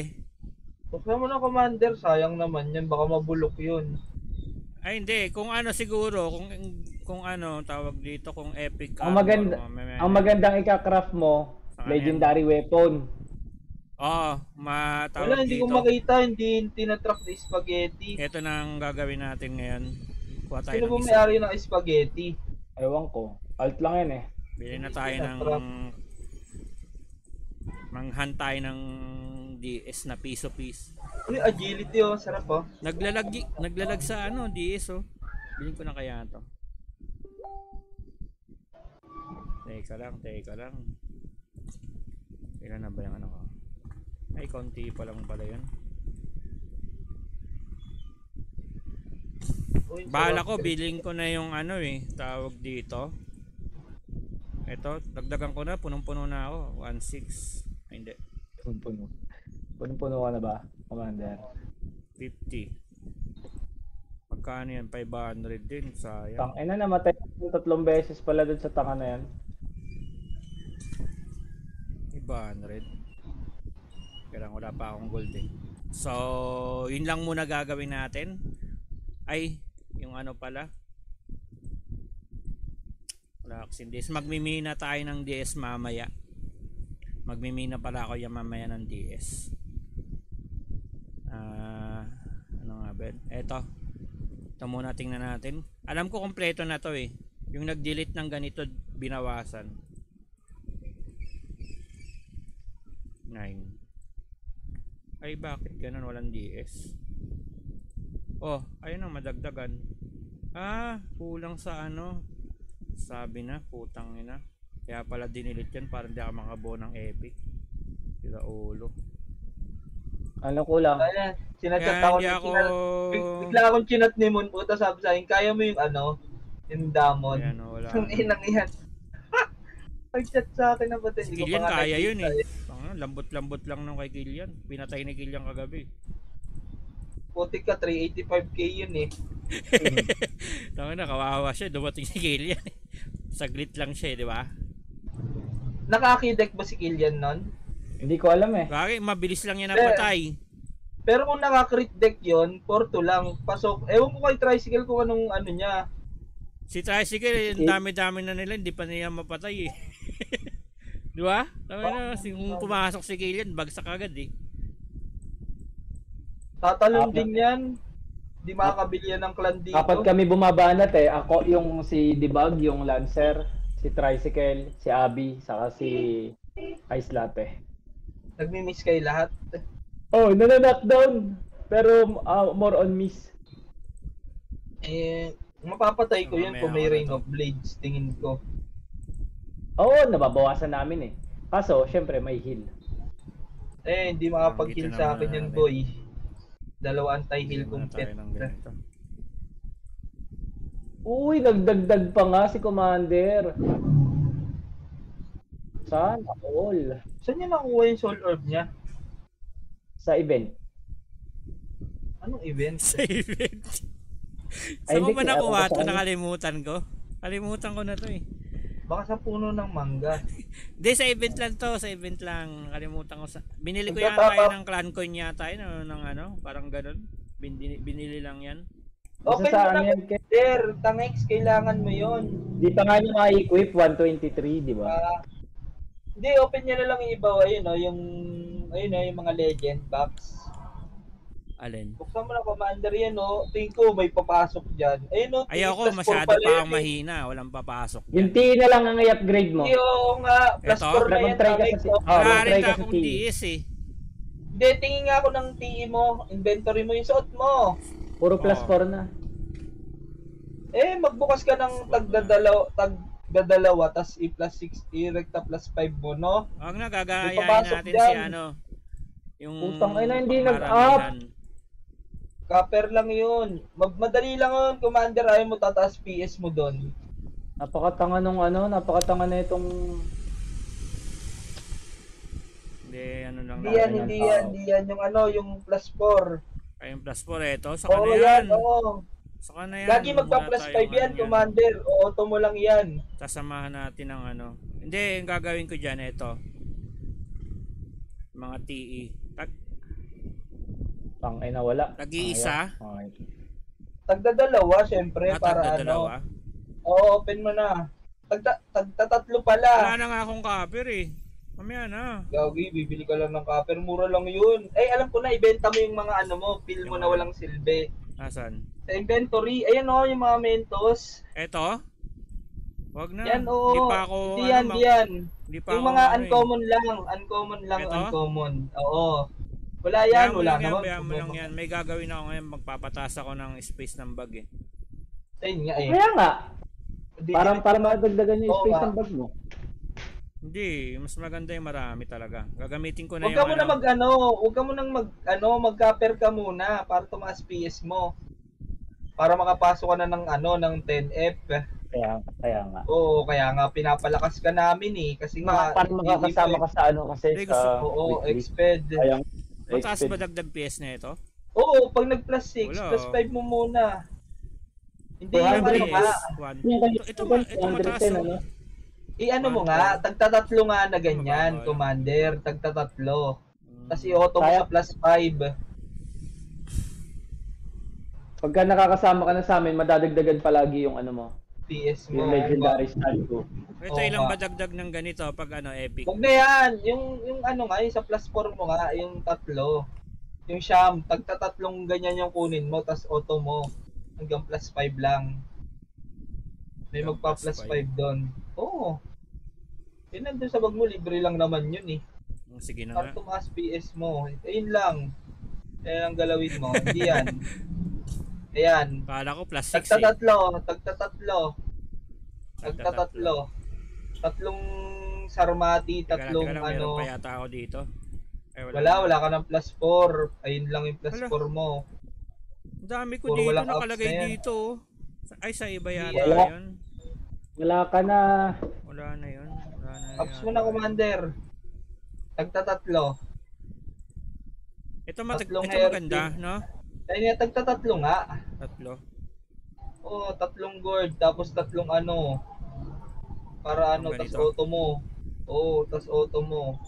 [SPEAKER 2] Buksan mo na, Commander. Sayang naman yan. Baka mabulok yun.
[SPEAKER 1] Ay, hindi. Kung ano siguro, kung ano, tawag dito, kung epic.
[SPEAKER 5] Ang maganda, ang magandang ika-craft mo,
[SPEAKER 1] Saan
[SPEAKER 5] legendary weapon.
[SPEAKER 1] Oo, matawag
[SPEAKER 2] Wala, hindi
[SPEAKER 1] dito.
[SPEAKER 2] ko makita. Hindi tinatrack na spaghetti.
[SPEAKER 1] Ito na ang gagawin natin ngayon. Kuha tayo
[SPEAKER 2] Sino
[SPEAKER 1] ng
[SPEAKER 2] ba
[SPEAKER 1] isa.
[SPEAKER 2] may-ari ng spaghetti?
[SPEAKER 5] Ewan ko. Alt lang yan eh.
[SPEAKER 1] Bili na tayo ng manghan tayo ng DS na piso-piece.
[SPEAKER 2] Uy, agility oh. Sarap oh.
[SPEAKER 1] Naglalag sa ano, DS oh. Bilhin ko na kaya to. Teka lang. Ilan na ba yung ano ko? Ay, konti pa lang pala yun.
[SPEAKER 2] Uy,
[SPEAKER 1] Bahala
[SPEAKER 2] sarap.
[SPEAKER 1] ko, bilhin ko na yung ano eh, tawag dito. Ito, dagdagan ko na, punong-puno na ako. 1.6. Ay, hindi.
[SPEAKER 5] Punong-puno. Punong-puno ka na ba, Commander?
[SPEAKER 1] 50. Magkano yan? 500 din, sayang.
[SPEAKER 5] Tangina, namatay yung 3 beses pala dun sa tanga na yan.
[SPEAKER 1] 500. Kailangan wala pa akong gold eh. So, yun lang muna gagawin natin. Ay, yung ano pala. Relaxing DS. Magmimina tayo ng DS mamaya. Magmimina pala ako yung mamaya ng DS. Ano nga ba? Ito muna tingnan natin. Alam ko kompleto na to eh. Yung nag-delete ng ganito binawasan. 9. Ay bakit ganun walang DS? Oh, ayun ang madagdagan. Kulang sa ano. Sabi na, putang ina. Kaya pala dinilit yan para hindi ako makabuo ng epic. Sila ulo.
[SPEAKER 5] Ano kulang?
[SPEAKER 2] Ayan, sinachat
[SPEAKER 1] Kaya
[SPEAKER 2] ako.
[SPEAKER 1] hindi ako...
[SPEAKER 2] Bigla akong chinat ni Moon. Puta, sabi sa akin, kaya mo yung ano, yung damon.
[SPEAKER 1] Ayan, wala.
[SPEAKER 2] Ang inang yan. Nag-chat sa akin na ba't
[SPEAKER 1] Si
[SPEAKER 2] hindi ko
[SPEAKER 1] Killian
[SPEAKER 2] pa nga
[SPEAKER 1] kaya yun
[SPEAKER 2] nakikita
[SPEAKER 1] eh. Lambot-lambot lang nung kay Killian. Pinatay ni Killian kagabi.
[SPEAKER 2] Putik ka, 385k yun eh.
[SPEAKER 1] Tama na, kawawa siya. Dumating si Killian. Saglit lang siya eh, di ba?
[SPEAKER 2] Nakaki-deck ba si Killian nun?
[SPEAKER 5] Hindi ko alam eh.
[SPEAKER 1] Bakit? Mabilis lang yan napatay.
[SPEAKER 2] Pero kung nakaka-crit deck yun, 4-2 lang. Pasok. Ewan ko kay Tricycle kung anong ano niya.
[SPEAKER 1] Si Tricycle, ang dami-dami na nila. Hindi pa niya mapatay eh. Di ba? Tama na, kung pumasok si Killian, bagsak agad eh.
[SPEAKER 2] Tatalon din yan. Di makakabili yan ng clan dito.
[SPEAKER 4] Kapag kami bumabanat ako yung si Debug, yung Lancer, si Tricycle, si Abby, saka si Ice Latte.
[SPEAKER 2] Nagmi-miss kayo lahat.
[SPEAKER 4] Oh, knockdown. Pero more on miss.
[SPEAKER 2] Mapapatay ko yun
[SPEAKER 1] Mamaya
[SPEAKER 2] kung may
[SPEAKER 1] ako na
[SPEAKER 2] Rain
[SPEAKER 1] to.
[SPEAKER 2] of Blades, tingin ko.
[SPEAKER 4] Oo, nababawasan namin Kaso, syempre may heal.
[SPEAKER 2] Hindi makapag-heal
[SPEAKER 1] Dito
[SPEAKER 2] sa
[SPEAKER 1] naman
[SPEAKER 2] akin yan,
[SPEAKER 1] namin.
[SPEAKER 2] boy. Dalawa anti-heal
[SPEAKER 1] Bigyan
[SPEAKER 2] kong
[SPEAKER 1] muna tayo
[SPEAKER 2] pet.
[SPEAKER 1] ng ganito.
[SPEAKER 4] Uy, nagdagdag pa nga si Commander. Sana all.
[SPEAKER 2] Saan niya nakuha yung soul orb niya?
[SPEAKER 4] Sa event.
[SPEAKER 2] Anong event?
[SPEAKER 1] Sa event.
[SPEAKER 4] Ay,
[SPEAKER 1] Saan ko
[SPEAKER 4] hindi,
[SPEAKER 1] ba nakuha
[SPEAKER 4] kaya-
[SPEAKER 1] ito? Nakalimutan ko. Kalimutan ko na to eh.
[SPEAKER 2] Baka sa puno ng mangga.
[SPEAKER 1] Hindi, sa event lang to. Sa event lang. Kalimutan ko sa... Binili ko
[SPEAKER 2] Magtatapa-
[SPEAKER 1] yata tayo ng clan coin yata yun. Ng ano, parang ganun. Binili lang yan.
[SPEAKER 2] Open
[SPEAKER 4] sa
[SPEAKER 2] mo na,
[SPEAKER 4] amin,
[SPEAKER 2] Commander. Tangex, kailangan mo yon.
[SPEAKER 4] Di pa nga niya ma-equip 123, di ba?
[SPEAKER 2] Hindi, open niya na lang yung iba. Ayun, yung mga legend box.
[SPEAKER 1] Alin?
[SPEAKER 2] Buksan mo na, Commander, yan, Tingin ko, may papasok dyan. Ayun,
[SPEAKER 1] Ayoko, masyado pa akong mahina. Walang papasok
[SPEAKER 4] Yung
[SPEAKER 1] dyan.
[SPEAKER 4] TE na lang ang i-upgrade mo.
[SPEAKER 2] Hindi, oo nga. Plus
[SPEAKER 1] Eto?
[SPEAKER 2] 4 na yan,
[SPEAKER 4] Mag-try ka
[SPEAKER 2] Tangex.
[SPEAKER 4] sa-
[SPEAKER 2] oh.
[SPEAKER 4] Ah,
[SPEAKER 1] Wala
[SPEAKER 4] mag-try
[SPEAKER 1] rin
[SPEAKER 4] ka sa
[SPEAKER 1] akong
[SPEAKER 4] TE.
[SPEAKER 1] DS eh.
[SPEAKER 2] Hindi, tingin nga ako ng TE mo. Inventory mo yung suot mo.
[SPEAKER 4] Puro plus
[SPEAKER 1] Oo.
[SPEAKER 4] 4 na.
[SPEAKER 2] Magbukas ka ng tagdadalawa, tas i-plus 6, i-recta plus 5 mo, no?
[SPEAKER 1] Huwag na,
[SPEAKER 2] May
[SPEAKER 1] gagayahin
[SPEAKER 2] papasok
[SPEAKER 1] natin
[SPEAKER 2] dyan.
[SPEAKER 1] si ano. Yung
[SPEAKER 4] Putang ina, hindi
[SPEAKER 1] pangmaramihan.
[SPEAKER 2] Copper lang yun. Madali lang yun, Commander. Ayaw mo tataas PS mo doon.
[SPEAKER 4] Napakatanga na itong...
[SPEAKER 1] Hindi, ano lang.
[SPEAKER 2] Hindi yan, hindi yan, hindi yan. Yung plus 4.
[SPEAKER 1] Ay, yung plus 4 ito. Saka
[SPEAKER 2] Oo,
[SPEAKER 1] na
[SPEAKER 2] yan,
[SPEAKER 1] yan.
[SPEAKER 2] oo.
[SPEAKER 1] Saka na yan.
[SPEAKER 2] Lagi magpa-plus 5 yan, Commander. O, auto mo lang yan.
[SPEAKER 1] Sasamahan natin ng ano. Hindi, yung gagawin ko dyan, ito. Mga TE.
[SPEAKER 4] Tangay na wala.
[SPEAKER 1] Nag-iisa.
[SPEAKER 4] Okay.
[SPEAKER 2] Tagdadalawa, syempre, para
[SPEAKER 1] Dalawa.
[SPEAKER 2] Oo, open mo na. Tagtatatlo pala.
[SPEAKER 1] Wala na nga akong copper eh. Mamaya na.
[SPEAKER 2] Gagi, bibili ka lang ng copper. Mura lang yun. Alam ko na, ibenta mo yung mga pill mo na walang silbi.
[SPEAKER 1] Nasaan?
[SPEAKER 2] Sa inventory, ayan yung mga mentos.
[SPEAKER 1] Ito? Wag na.
[SPEAKER 2] Yan, oo.
[SPEAKER 1] Hindi pa ako,
[SPEAKER 2] Hindi yan, hindi yan.
[SPEAKER 1] Hindi pa
[SPEAKER 2] Yung
[SPEAKER 1] ako,
[SPEAKER 2] mga
[SPEAKER 1] ano eh.
[SPEAKER 2] uncommon lang,
[SPEAKER 1] Ito?
[SPEAKER 2] uncommon. Oo. Wala yan, wala naman.
[SPEAKER 1] Bayaan mo lang yan. May gagawin ako ngayon. Magpapataas ako ng space ng bag eh.
[SPEAKER 2] Ayun nga eh.
[SPEAKER 4] Kaya nga,
[SPEAKER 2] Di-
[SPEAKER 4] para madagdagan yung
[SPEAKER 2] Oo
[SPEAKER 4] space
[SPEAKER 2] nga.
[SPEAKER 4] ng bag mo.
[SPEAKER 1] Hindi, mas maganda yung marami talaga. Gagamitin ko na
[SPEAKER 2] Huwag
[SPEAKER 1] yung
[SPEAKER 2] ka muna huwag ka munang mag-copper ka muna para tumaas PS mo. Para makapasok ka na ng 10F.
[SPEAKER 4] Kaya nga.
[SPEAKER 2] Oo, kaya nga pinapalakas ka namin eh. Kasi nga,
[SPEAKER 4] Para makakasama ka sa kasi
[SPEAKER 1] Hindi,
[SPEAKER 4] sa...
[SPEAKER 2] Oo,
[SPEAKER 4] weekly.
[SPEAKER 2] exped.
[SPEAKER 4] Kaya
[SPEAKER 1] Mataas ba dagdag PS na ito?
[SPEAKER 2] Oo, pag nag-plus 6,
[SPEAKER 1] Wala,
[SPEAKER 2] plus 5 mo muna. Hindi yung
[SPEAKER 4] 200
[SPEAKER 2] ano nga.
[SPEAKER 1] Ito mataas.
[SPEAKER 4] 110,
[SPEAKER 1] oh.
[SPEAKER 4] ano?
[SPEAKER 2] Ano mo nga, tagtatatlo nga na ganyan, Commander. Tagtatatlo. Tapos i-auto mo
[SPEAKER 4] Kaya-
[SPEAKER 2] sa plus 5.
[SPEAKER 4] Pagka nakakasama ka na sa amin, madadagdagan palagi yung ano mo.
[SPEAKER 2] PS mo.
[SPEAKER 4] Yung legendary stand ko.
[SPEAKER 1] Ito
[SPEAKER 2] Oo
[SPEAKER 1] ilang
[SPEAKER 2] nga.
[SPEAKER 1] ba dagdag ng ganito pag epic?
[SPEAKER 2] Huwag na yan. Yung sa plus 4 mo nga, yung tatlo. Yung siyam, tagtatatlong ganyan yung kunin mo, tas auto mo. Hanggang plus 5 lang. May
[SPEAKER 1] Hanggang
[SPEAKER 2] magpa-plus
[SPEAKER 1] plus
[SPEAKER 2] 5 doon. Oo. Yun nandun sa bag mo, libre lang naman yun eh.
[SPEAKER 1] Sige na
[SPEAKER 2] Para
[SPEAKER 1] nga.
[SPEAKER 2] tumaas PS mo. Ayun lang. Ayan ang galawin mo. Hindi yan. Ayan.
[SPEAKER 1] Kala ko plus 6 eh.
[SPEAKER 2] Tagtatatlo. Tatlong sarmati,
[SPEAKER 1] Teka
[SPEAKER 2] tatlong
[SPEAKER 1] lang, meron pa yata ako dito. Ay,
[SPEAKER 2] Wala ka ng plus 4. Ayun lang yung plus
[SPEAKER 1] Wala.
[SPEAKER 2] 4 mo.
[SPEAKER 1] Ang dami ko
[SPEAKER 2] Puro
[SPEAKER 1] dito
[SPEAKER 2] walang
[SPEAKER 1] nakalagay
[SPEAKER 2] apps na yan.
[SPEAKER 1] dito. Ay, sa iba yata
[SPEAKER 2] Wala.
[SPEAKER 1] yun.
[SPEAKER 4] Wala ka na.
[SPEAKER 1] Wala na yun.
[SPEAKER 2] Apps mo na, Commander. Tagtatatlo.
[SPEAKER 1] Ito
[SPEAKER 2] Tatlong
[SPEAKER 1] maganda, no?
[SPEAKER 2] Ayun nga, tagtatatlo nga.
[SPEAKER 1] Tatlo.
[SPEAKER 2] Oo, tatlong gourd, tapos tatlong para tas
[SPEAKER 1] Ganito.
[SPEAKER 2] auto mo. Oo, tas auto mo.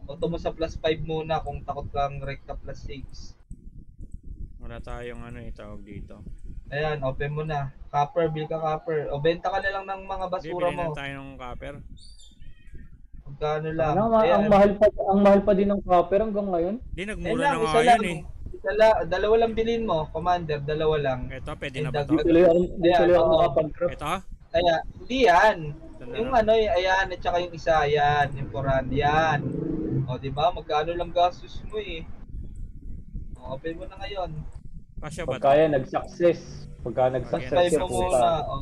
[SPEAKER 2] Auto mo sa plus 5 muna kung takot kang recta plus 6.
[SPEAKER 1] Wala tayong tawag dito.
[SPEAKER 2] Ayan, open mo na. Copper, bill ka copper. O, benta ka na lang ng mga basura
[SPEAKER 1] Bibili
[SPEAKER 2] mo.
[SPEAKER 1] na tayo ng copper.
[SPEAKER 2] Magkano lang.
[SPEAKER 4] Ang mahal pa din ng copper hanggang ngayon.
[SPEAKER 1] Di,
[SPEAKER 2] Ayun
[SPEAKER 1] nagmura
[SPEAKER 2] lang,
[SPEAKER 1] na
[SPEAKER 2] isa
[SPEAKER 1] nga
[SPEAKER 2] lang.
[SPEAKER 1] yun eh.
[SPEAKER 2] Dalawa lang bilhin mo, Commander. Dalawa lang.
[SPEAKER 1] Ito, pwede na ba to?
[SPEAKER 4] Di tuloy ako
[SPEAKER 2] oo.
[SPEAKER 4] makapag-drop.
[SPEAKER 1] Ito?
[SPEAKER 2] Kaya, hindi yan.
[SPEAKER 1] Ito
[SPEAKER 2] Yung
[SPEAKER 1] na.
[SPEAKER 2] ano, ayan, at saka yung isa, ayan, yung 400 yan. O, di ba? Magkano lang gastos mo eh. O, open mo na ngayon.
[SPEAKER 1] Pasya ba
[SPEAKER 4] Pagka
[SPEAKER 1] to?
[SPEAKER 4] yan nag-success. Pagka nag-success
[SPEAKER 2] Subscribe
[SPEAKER 4] yung
[SPEAKER 2] mo muna.
[SPEAKER 4] puta.
[SPEAKER 2] O,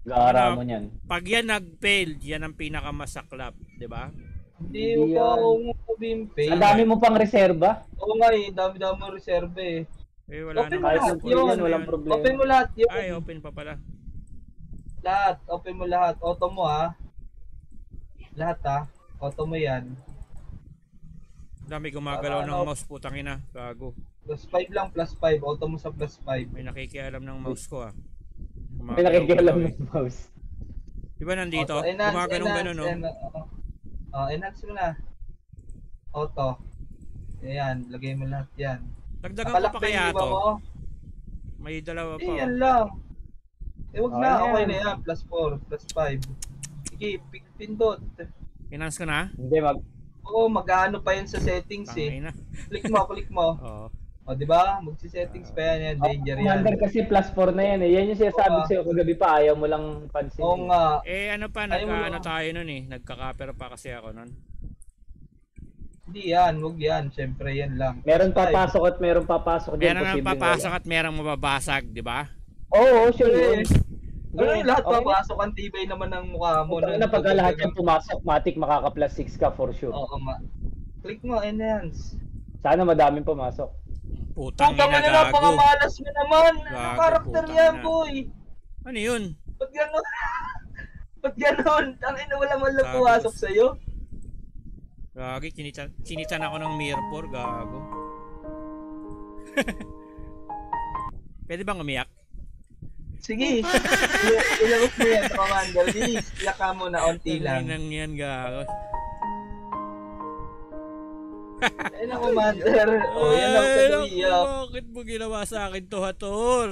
[SPEAKER 4] Gaara mo niyan.
[SPEAKER 1] Pag yan nag-fail, yan ang pinakamasaklap, di ba?
[SPEAKER 2] hindi
[SPEAKER 4] Hindi
[SPEAKER 2] ko
[SPEAKER 4] yan.
[SPEAKER 2] kung sabihin pay.
[SPEAKER 4] Ang dami mo pang reserba.
[SPEAKER 2] Oo nga eh, dami-dami mo reserve eh.
[SPEAKER 1] Eh, wala
[SPEAKER 2] Open
[SPEAKER 1] nang
[SPEAKER 2] mo
[SPEAKER 4] Kahit
[SPEAKER 2] lahat
[SPEAKER 4] yung
[SPEAKER 1] score.
[SPEAKER 2] yun.
[SPEAKER 4] yan, walang problema.
[SPEAKER 2] Open mo lahat yun.
[SPEAKER 1] Ay, open pa pala.
[SPEAKER 2] Lahat. Open mo lahat. Auto mo ha. Lahat ha. Auto mo yan.
[SPEAKER 1] Dami gumagalaw
[SPEAKER 2] Para
[SPEAKER 1] ng
[SPEAKER 2] ano?
[SPEAKER 1] mouse, putang ina. Gago.
[SPEAKER 2] Plus 5 lang, plus 5. Auto mo sa plus 5.
[SPEAKER 1] May nakikialam ng mouse ko ah.
[SPEAKER 4] May nakikialam
[SPEAKER 1] Gumagalaw-galaw
[SPEAKER 4] ng mouse.
[SPEAKER 1] Di ba nandito?
[SPEAKER 2] Auto, enhance,
[SPEAKER 1] Gumaganong-ganon no?
[SPEAKER 2] Enhance mo na. Auto. Ayan, lagay mo lahat yan.
[SPEAKER 1] Dagdagan ko pa
[SPEAKER 2] Nakalak
[SPEAKER 1] kaya
[SPEAKER 2] ba
[SPEAKER 1] to?
[SPEAKER 2] mo?
[SPEAKER 1] May dalawa pa.
[SPEAKER 2] Eh,
[SPEAKER 1] oh.
[SPEAKER 2] yan lang. Eh, wag
[SPEAKER 4] Okay
[SPEAKER 2] na.
[SPEAKER 4] na
[SPEAKER 2] Okay
[SPEAKER 4] yan.
[SPEAKER 2] na yan. Plus 4, plus 5. Sige, pindot.
[SPEAKER 1] Enhance ko na?
[SPEAKER 4] Hindi,
[SPEAKER 2] Oo, mag-ano pa yan sa settings eh.
[SPEAKER 1] Tangina.
[SPEAKER 2] Click mo.
[SPEAKER 1] Oo.
[SPEAKER 2] O, di ba? Magsi-settings pa yan. Danger yan.
[SPEAKER 4] Commander kasi plus 4 na yan eh. Yan yung sinasabi
[SPEAKER 2] Oo.
[SPEAKER 4] ko sa'yo kagabi pa. Ayaw mo lang pansin.
[SPEAKER 2] Oo nga.
[SPEAKER 1] Eh ano pa,
[SPEAKER 2] Ayaw mo
[SPEAKER 1] nagka-ano
[SPEAKER 2] lang.
[SPEAKER 1] tayo nun eh. Nagka-copper pa kasi ako nun.
[SPEAKER 2] Hindi yan. Wag yan. Siyempre yan lang.
[SPEAKER 4] Meron
[SPEAKER 2] Plus 5.
[SPEAKER 4] papasok at meron papasok dyan.
[SPEAKER 1] Meron ang
[SPEAKER 4] posibleng
[SPEAKER 1] papasok
[SPEAKER 4] wala.
[SPEAKER 1] at merong mababasag, di ba?
[SPEAKER 4] Oo, sure
[SPEAKER 2] Eh,
[SPEAKER 4] yun.
[SPEAKER 2] Ano yung lahat
[SPEAKER 4] Okay.
[SPEAKER 2] papasok? Ang tibay naman ng mukha mo.
[SPEAKER 4] Putang na pagka lahat yan pumasok, matik makaka-plus 6 ka for sure.
[SPEAKER 2] Oo nga. Click mo, enhance.
[SPEAKER 4] Sana madaming pumasok.
[SPEAKER 1] Putang
[SPEAKER 2] Putang
[SPEAKER 1] ina,
[SPEAKER 2] ina na,
[SPEAKER 1] gago.
[SPEAKER 2] pangamalas mo naman. Ano
[SPEAKER 1] Gago,
[SPEAKER 2] karakter
[SPEAKER 1] putang
[SPEAKER 2] yan,
[SPEAKER 1] ina.
[SPEAKER 2] boy?
[SPEAKER 1] Ano yun?
[SPEAKER 2] Ba't gano'n? Ba't gano'n? Tangina, wala man lang
[SPEAKER 1] Gago.
[SPEAKER 2] pumasok sa'yo.
[SPEAKER 1] Gagi, sinitan ako ng mirror, gago. Pwede bang umiyak?
[SPEAKER 2] Sige. Ilabas mo yan, Commander. Bilis, iyak ka muna, onti lang.
[SPEAKER 1] Nang yan, gago.
[SPEAKER 2] Ayun ang Commander. O, yan ang
[SPEAKER 1] Ay,
[SPEAKER 2] kaiyak.
[SPEAKER 1] bakit mo ginawa sa akin to, Hator?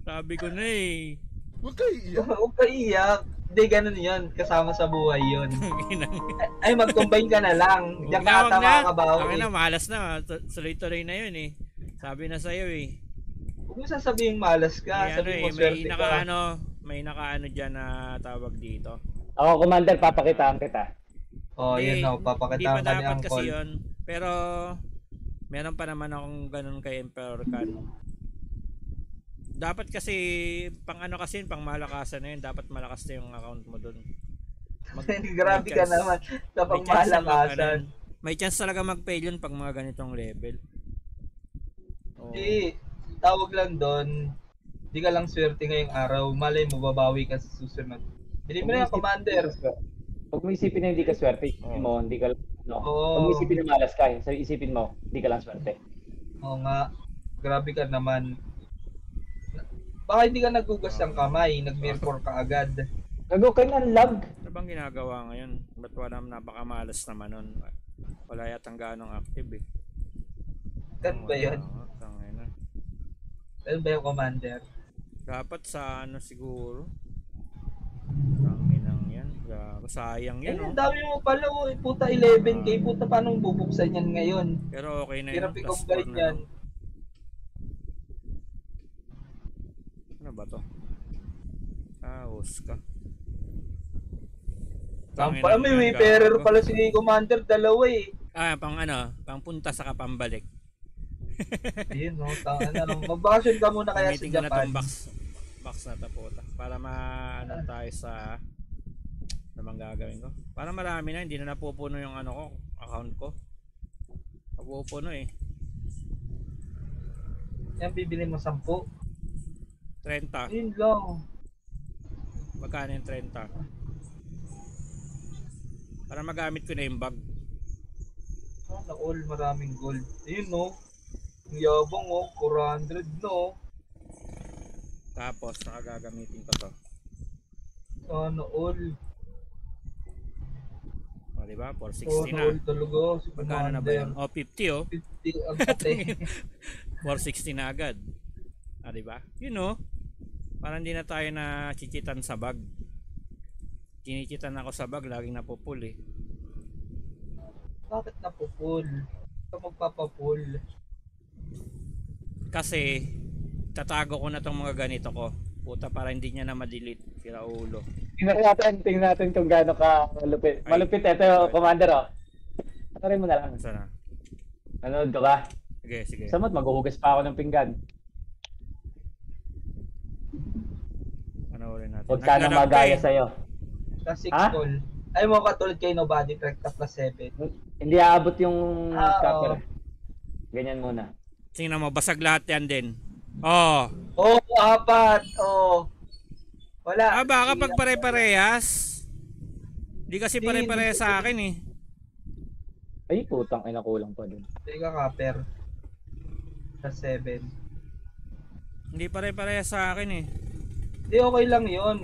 [SPEAKER 1] Sabi ko na eh.
[SPEAKER 3] Huwag kayo iiyak.
[SPEAKER 2] Huwag ka iyak. Hindi, ganun yun. Kasama sa buhay yun.
[SPEAKER 1] Ginang.
[SPEAKER 2] Ay, mag-combine ka na lang. Diyan ka ata
[SPEAKER 1] Wag na.
[SPEAKER 2] makakabawi.
[SPEAKER 1] Akin na, malas na. Tuloy-tuloy na yun eh. Sabi na sa'yo eh.
[SPEAKER 2] Huwag mo sasabihin malas ka.
[SPEAKER 1] May,
[SPEAKER 2] Sabi mo,
[SPEAKER 1] may
[SPEAKER 2] swerte ka.
[SPEAKER 1] nakaano dyan na tawag dito.
[SPEAKER 4] Ako, Commander, papakitaan kita.
[SPEAKER 2] Oh,
[SPEAKER 1] Hindi-
[SPEAKER 2] yun o.
[SPEAKER 1] Hindi
[SPEAKER 2] Papakitaan
[SPEAKER 1] pa
[SPEAKER 2] ka ni
[SPEAKER 1] dapat kasi
[SPEAKER 2] Uncle.
[SPEAKER 1] yun. Pero, meron pa naman akong ganun kay Emperor Khan. Dapat kasi, pang ano kasi, pang malakasan na yun. Dapat malakas na yung account mo dun.
[SPEAKER 2] Grabe ka
[SPEAKER 1] chance-
[SPEAKER 2] naman. Sa
[SPEAKER 1] may chance na
[SPEAKER 2] pangmalakasan.
[SPEAKER 1] may chance talaga mag-fail yun pag mga ganitong level. Oo.
[SPEAKER 2] Hindi. Tawag lang doon. Hindi ka lang swerte ngayong araw. Malay mo, babawi ka sa susunod. Bili mo na yung Commander.
[SPEAKER 4] Huwag mo isipin na hindi ka swerte. Isipin mo, hindi ka no.
[SPEAKER 2] Oo.
[SPEAKER 4] Huwag mo isipin na malas ka. So, isipin mo, hindi ka lang swerte.
[SPEAKER 2] Oo nga. Grabe ka naman. Baka hindi ka nagugas ng kamay. Nag-mirror ka agad.
[SPEAKER 4] Gago kayo ng lag.
[SPEAKER 1] Ano bang ginagawa ngayon? Ba't wala napakamalas naman nun? Wala yatang ganong active eh.
[SPEAKER 2] Kan ba yun?
[SPEAKER 1] Oo, tangina.
[SPEAKER 2] Kan ba yung Commander?
[SPEAKER 1] Dapat sa ano siguro. Tanginang yan. Gago, sayang
[SPEAKER 2] Eh,
[SPEAKER 1] yan
[SPEAKER 2] ang
[SPEAKER 1] oh.
[SPEAKER 2] dami mo pala. Oh. Puta, 11k. Puta, paano bubuksan yan ngayon?
[SPEAKER 1] Pero okay na
[SPEAKER 2] Hirap
[SPEAKER 1] yun. Plus
[SPEAKER 2] i-combine
[SPEAKER 1] 4 na
[SPEAKER 2] yan.
[SPEAKER 1] lang. Ano ba to? Oscar.
[SPEAKER 2] May wayfarer pala si Commander. Dalawa eh.
[SPEAKER 1] Pang ano, pang punta sa kapambalik.
[SPEAKER 2] Ayun, no. Magbakasyon ka muna kaya sa
[SPEAKER 1] Gamitin ko na
[SPEAKER 2] Japan.
[SPEAKER 1] tong box na to po. Para maano tayo sa namang gagawin ko. Para marami na, hindi na napupuno yung ano ko, account ko. Napupuno eh.
[SPEAKER 2] Yan, bibili mo 10.
[SPEAKER 1] 30.
[SPEAKER 2] Ayun lang.
[SPEAKER 1] Magkano yung 30? Para magamit ko na yung bag.
[SPEAKER 2] Sana all, maraming gold. Ayun, no. Ang yabang, oh. 400, no.
[SPEAKER 1] Tapos, nakagagamitin ko to.
[SPEAKER 2] Sana all.
[SPEAKER 1] O, diba? 460
[SPEAKER 2] Sana
[SPEAKER 1] na.
[SPEAKER 2] all talaga. Si
[SPEAKER 1] Magkano na ba yun? O, 50 oh.
[SPEAKER 2] 50 ang pati.
[SPEAKER 1] 460 na agad. Diba? Yun know, parang hindi na tayo na chichitan sa bag. Chinichitan ako sa bag, laging napupul eh.
[SPEAKER 2] Bakit napupul? Ito magpapapul.
[SPEAKER 1] Kasi tatago ko na tong mga ganito ko. Puta, para hindi niya na ma-delete. Sira ulo.
[SPEAKER 4] Tingnan natin kung gaano ka malupit.
[SPEAKER 1] Ay.
[SPEAKER 4] Malupit ito, Commander, oh. Patarin mo na lang.
[SPEAKER 1] Saan na?
[SPEAKER 4] Nanood ka ba?
[SPEAKER 1] Sige, sige.
[SPEAKER 4] Samot, maghuhugas pa ako ng pinggan.
[SPEAKER 1] Panoorin natin.
[SPEAKER 4] Huwag sana
[SPEAKER 1] Naglalag ka
[SPEAKER 4] magaya
[SPEAKER 1] eh.
[SPEAKER 4] sa'yo.
[SPEAKER 2] Plus 6
[SPEAKER 4] Ha?
[SPEAKER 2] call. Ay mo katulad kay Nobody Track na plus 7.
[SPEAKER 4] Hindi aabot yung
[SPEAKER 2] Ah,
[SPEAKER 4] copper. Ganyan muna.
[SPEAKER 1] Tingnan mo, basag lahat yan din. Oh.
[SPEAKER 2] Oh, 4. Oh. Wala.
[SPEAKER 1] Baka pag pare-parehas. Di kasi
[SPEAKER 2] Hindi,
[SPEAKER 1] pare-parehas
[SPEAKER 2] hindi.
[SPEAKER 1] sa akin eh.
[SPEAKER 4] Ay, putang ina, kulang pa dun.
[SPEAKER 2] Teka, copper. Plus 7.
[SPEAKER 1] Hindi pare-parehas sa akin eh.
[SPEAKER 2] Hindi, okay lang yun.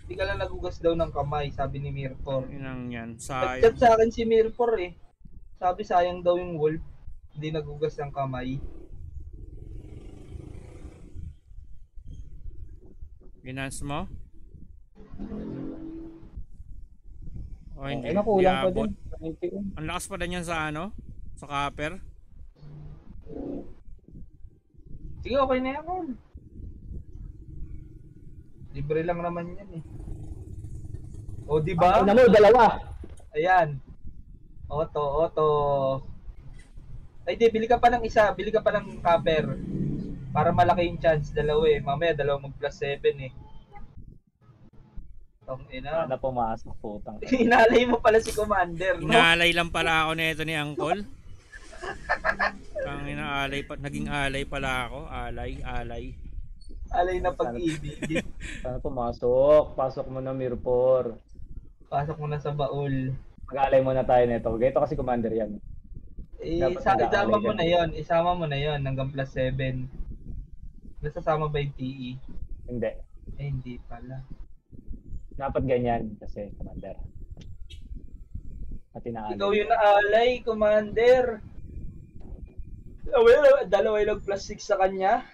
[SPEAKER 2] Hindi ka lang nagugas daw ng kamay, sabi ni Mirpor.
[SPEAKER 1] Inang yan.
[SPEAKER 2] Nag-chat
[SPEAKER 1] Sayang.
[SPEAKER 2] sa akin si Mirpor eh. Sabi sayang daw yung wolf. Hindi nagugas ng kamay.
[SPEAKER 1] Binance mo? Oh, hindi.
[SPEAKER 4] Ay, nakulang pa
[SPEAKER 1] Di abot.
[SPEAKER 4] din.
[SPEAKER 1] Ang lakas pa din yan sa ano? Sa copper.
[SPEAKER 2] Sige, okay na yan. Libre lang naman yan eh. O, di ba?
[SPEAKER 4] Ano mo, dalawa.
[SPEAKER 2] Ayan. Auto. Ay, di, bili ka pa ng isa. Bili ka pa ng copper. Para malaki yung chance. Dalawa eh. Mamaya, dalawa mag plus 7 eh. Tong ina.
[SPEAKER 4] Sana pumasok, putang.
[SPEAKER 2] Inalay mo pala si Commander, no?
[SPEAKER 1] Inaalay lang pala ako nito ni Uncle. Ang inaalay pa, naging alay pala ako. Alay.
[SPEAKER 2] Alay na pag-ibig.
[SPEAKER 4] Sana pumasok. Pasok mo na, Mirpor.
[SPEAKER 2] Pasok mo na sa baul.
[SPEAKER 4] Mag-alay muna tayo nito. Ito kasi commander yan. Dapat
[SPEAKER 2] Isama
[SPEAKER 4] mag-aalay
[SPEAKER 2] mo
[SPEAKER 4] ka.
[SPEAKER 2] na yon. Isama mo na yon hanggang plus 7. Nasasama ba yung TE?
[SPEAKER 4] Hindi.
[SPEAKER 2] Eh, hindi pala.
[SPEAKER 4] Dapat ganyan kasi commander. At inaalay.
[SPEAKER 2] Ikaw yung naalay, Commander. Well, dalawa yung plus 6 sa kanya.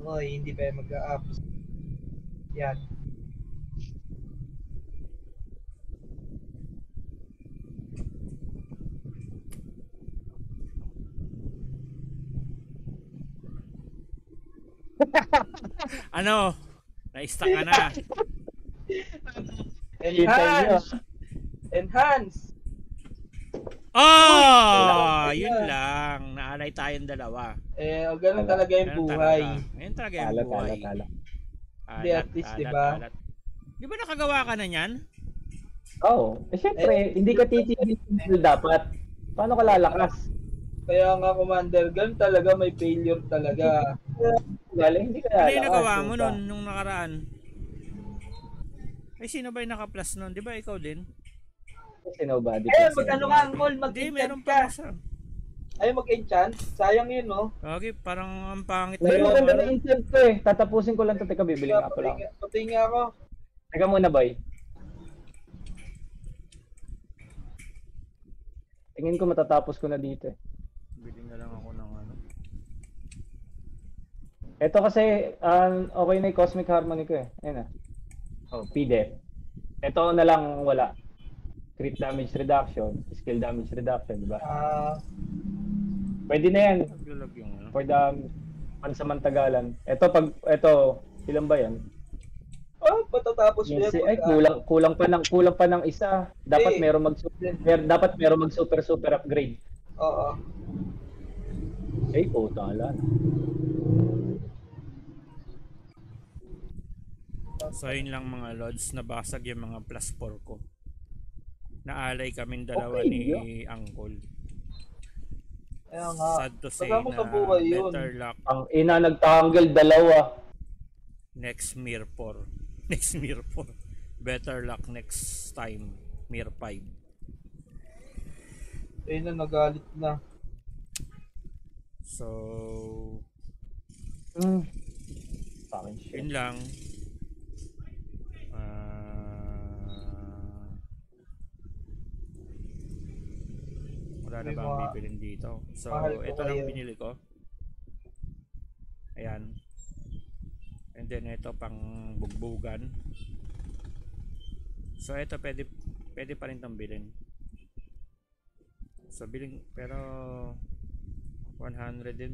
[SPEAKER 2] Oy, hindi pa mag-a-ups. Yan.
[SPEAKER 1] Ano? Na-stuck ka na.
[SPEAKER 2] Enhance! Enhance!
[SPEAKER 1] Oh! Yun lang. Naalay tayong dalawa.
[SPEAKER 2] Eh, ganun talaga yung
[SPEAKER 1] Ganun
[SPEAKER 2] buhay.
[SPEAKER 1] talaga. Ganun talaga yung
[SPEAKER 4] Tala.
[SPEAKER 1] buhay.
[SPEAKER 2] Hindi, at least, di ba?
[SPEAKER 1] alat. Di ba nakagawa ka na niyan?
[SPEAKER 4] Oo. Eh syempre, hindi ka titigil dapat. Paano ka lalakas?
[SPEAKER 2] Kaya nga, Commander, ganun talaga, may failure talaga.
[SPEAKER 4] Galing, hindi ka
[SPEAKER 1] Ano
[SPEAKER 4] lalakas.
[SPEAKER 1] yung nagawa mo
[SPEAKER 4] puta.
[SPEAKER 1] nun, nung nakaraan? Ay, sino ba yung naka-plus nun? Di ba ikaw din?
[SPEAKER 4] Kasi nobody.
[SPEAKER 2] Eh, mag-ano ka, Angkol,
[SPEAKER 1] Hindi,
[SPEAKER 2] mag-enchant
[SPEAKER 1] meron
[SPEAKER 2] ka.
[SPEAKER 1] pa isa.
[SPEAKER 2] Ay, mag-enchant? Sayang yun, no?
[SPEAKER 1] Okay, parang ang pangit
[SPEAKER 4] May
[SPEAKER 1] na
[SPEAKER 4] maganda
[SPEAKER 1] yun.
[SPEAKER 4] na insert ko eh. Tatapusin ko lang ito. Teka, bibili nga pala.
[SPEAKER 2] Patay nga ako.
[SPEAKER 4] Teka muna, boy. Tingin ko matatapos ko na dito eh.
[SPEAKER 1] Bili na lang ako ng ano.
[SPEAKER 4] Ito kasi, okay na yung Cosmic Harmony ko eh. Ayun na. Oh, PDF. Ito na lang wala. Crit damage reduction, skill damage reduction, di ba? Pwede na yan
[SPEAKER 1] Naglalag yung ano.
[SPEAKER 4] for the pansamantagalan. Ito, ilan ba yan?
[SPEAKER 2] Oh, patatapos mo
[SPEAKER 4] Yes,
[SPEAKER 2] yan.
[SPEAKER 4] ay, kulang pa ng isa. Dapat
[SPEAKER 2] Eh.
[SPEAKER 4] dapat merong mag super upgrade.
[SPEAKER 2] Oo.
[SPEAKER 4] Ay, puta lang.
[SPEAKER 1] So yun lang mga lods, nabasag yung mga plus 4 ko. Naalay kaming dalawa
[SPEAKER 4] Okay,
[SPEAKER 1] ni
[SPEAKER 4] yeah.
[SPEAKER 1] Uncle.
[SPEAKER 2] Kaya nga.
[SPEAKER 1] Sad to say
[SPEAKER 2] Kasama
[SPEAKER 1] na
[SPEAKER 2] sa buhay yun.
[SPEAKER 1] better luck
[SPEAKER 4] Ang ina nagtanggol dalawa.
[SPEAKER 1] next Mirror. Next Mirror. Better luck next time. Mir 5.
[SPEAKER 2] Ayun na, nagalit na.
[SPEAKER 1] So,
[SPEAKER 4] Fucking shit.
[SPEAKER 1] yun lang. Wala na
[SPEAKER 2] May
[SPEAKER 1] ba ang
[SPEAKER 2] mga-
[SPEAKER 1] bibilin dito? So,
[SPEAKER 2] mahal ko
[SPEAKER 1] ito lang
[SPEAKER 2] kayo.
[SPEAKER 1] binili ko. Ayan. And then ito pang bugbugan. So ito pwede pa rin itong bilhin. So bilhin, pero 100 din.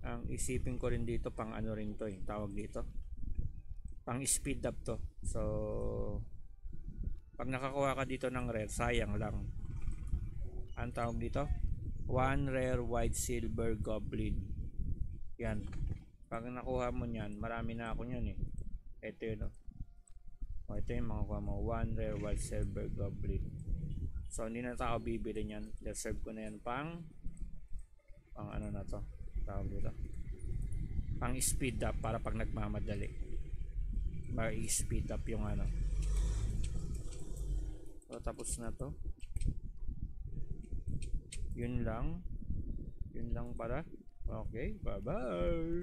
[SPEAKER 1] Ang isipin ko rin dito, pang ano rin to eh, tawag dito, pang speed up to. So pag nakakuha ka dito ng rare, sayang lang. Ang tawag dito, 1 rare white silver goblin. Yan, pag nakuha mo nyan, marami na ako nyan eh. Ito yun, ito yung makukuha mo, 1 rare white silver goblin. So hindi na ako bibili nyan, reserve ko na yan pang ano na to, tawag dito, pang speed up, para pag nagmamadali ma-speed up yung ano. So tapos na to, yun lang pala. Okay, bye bye.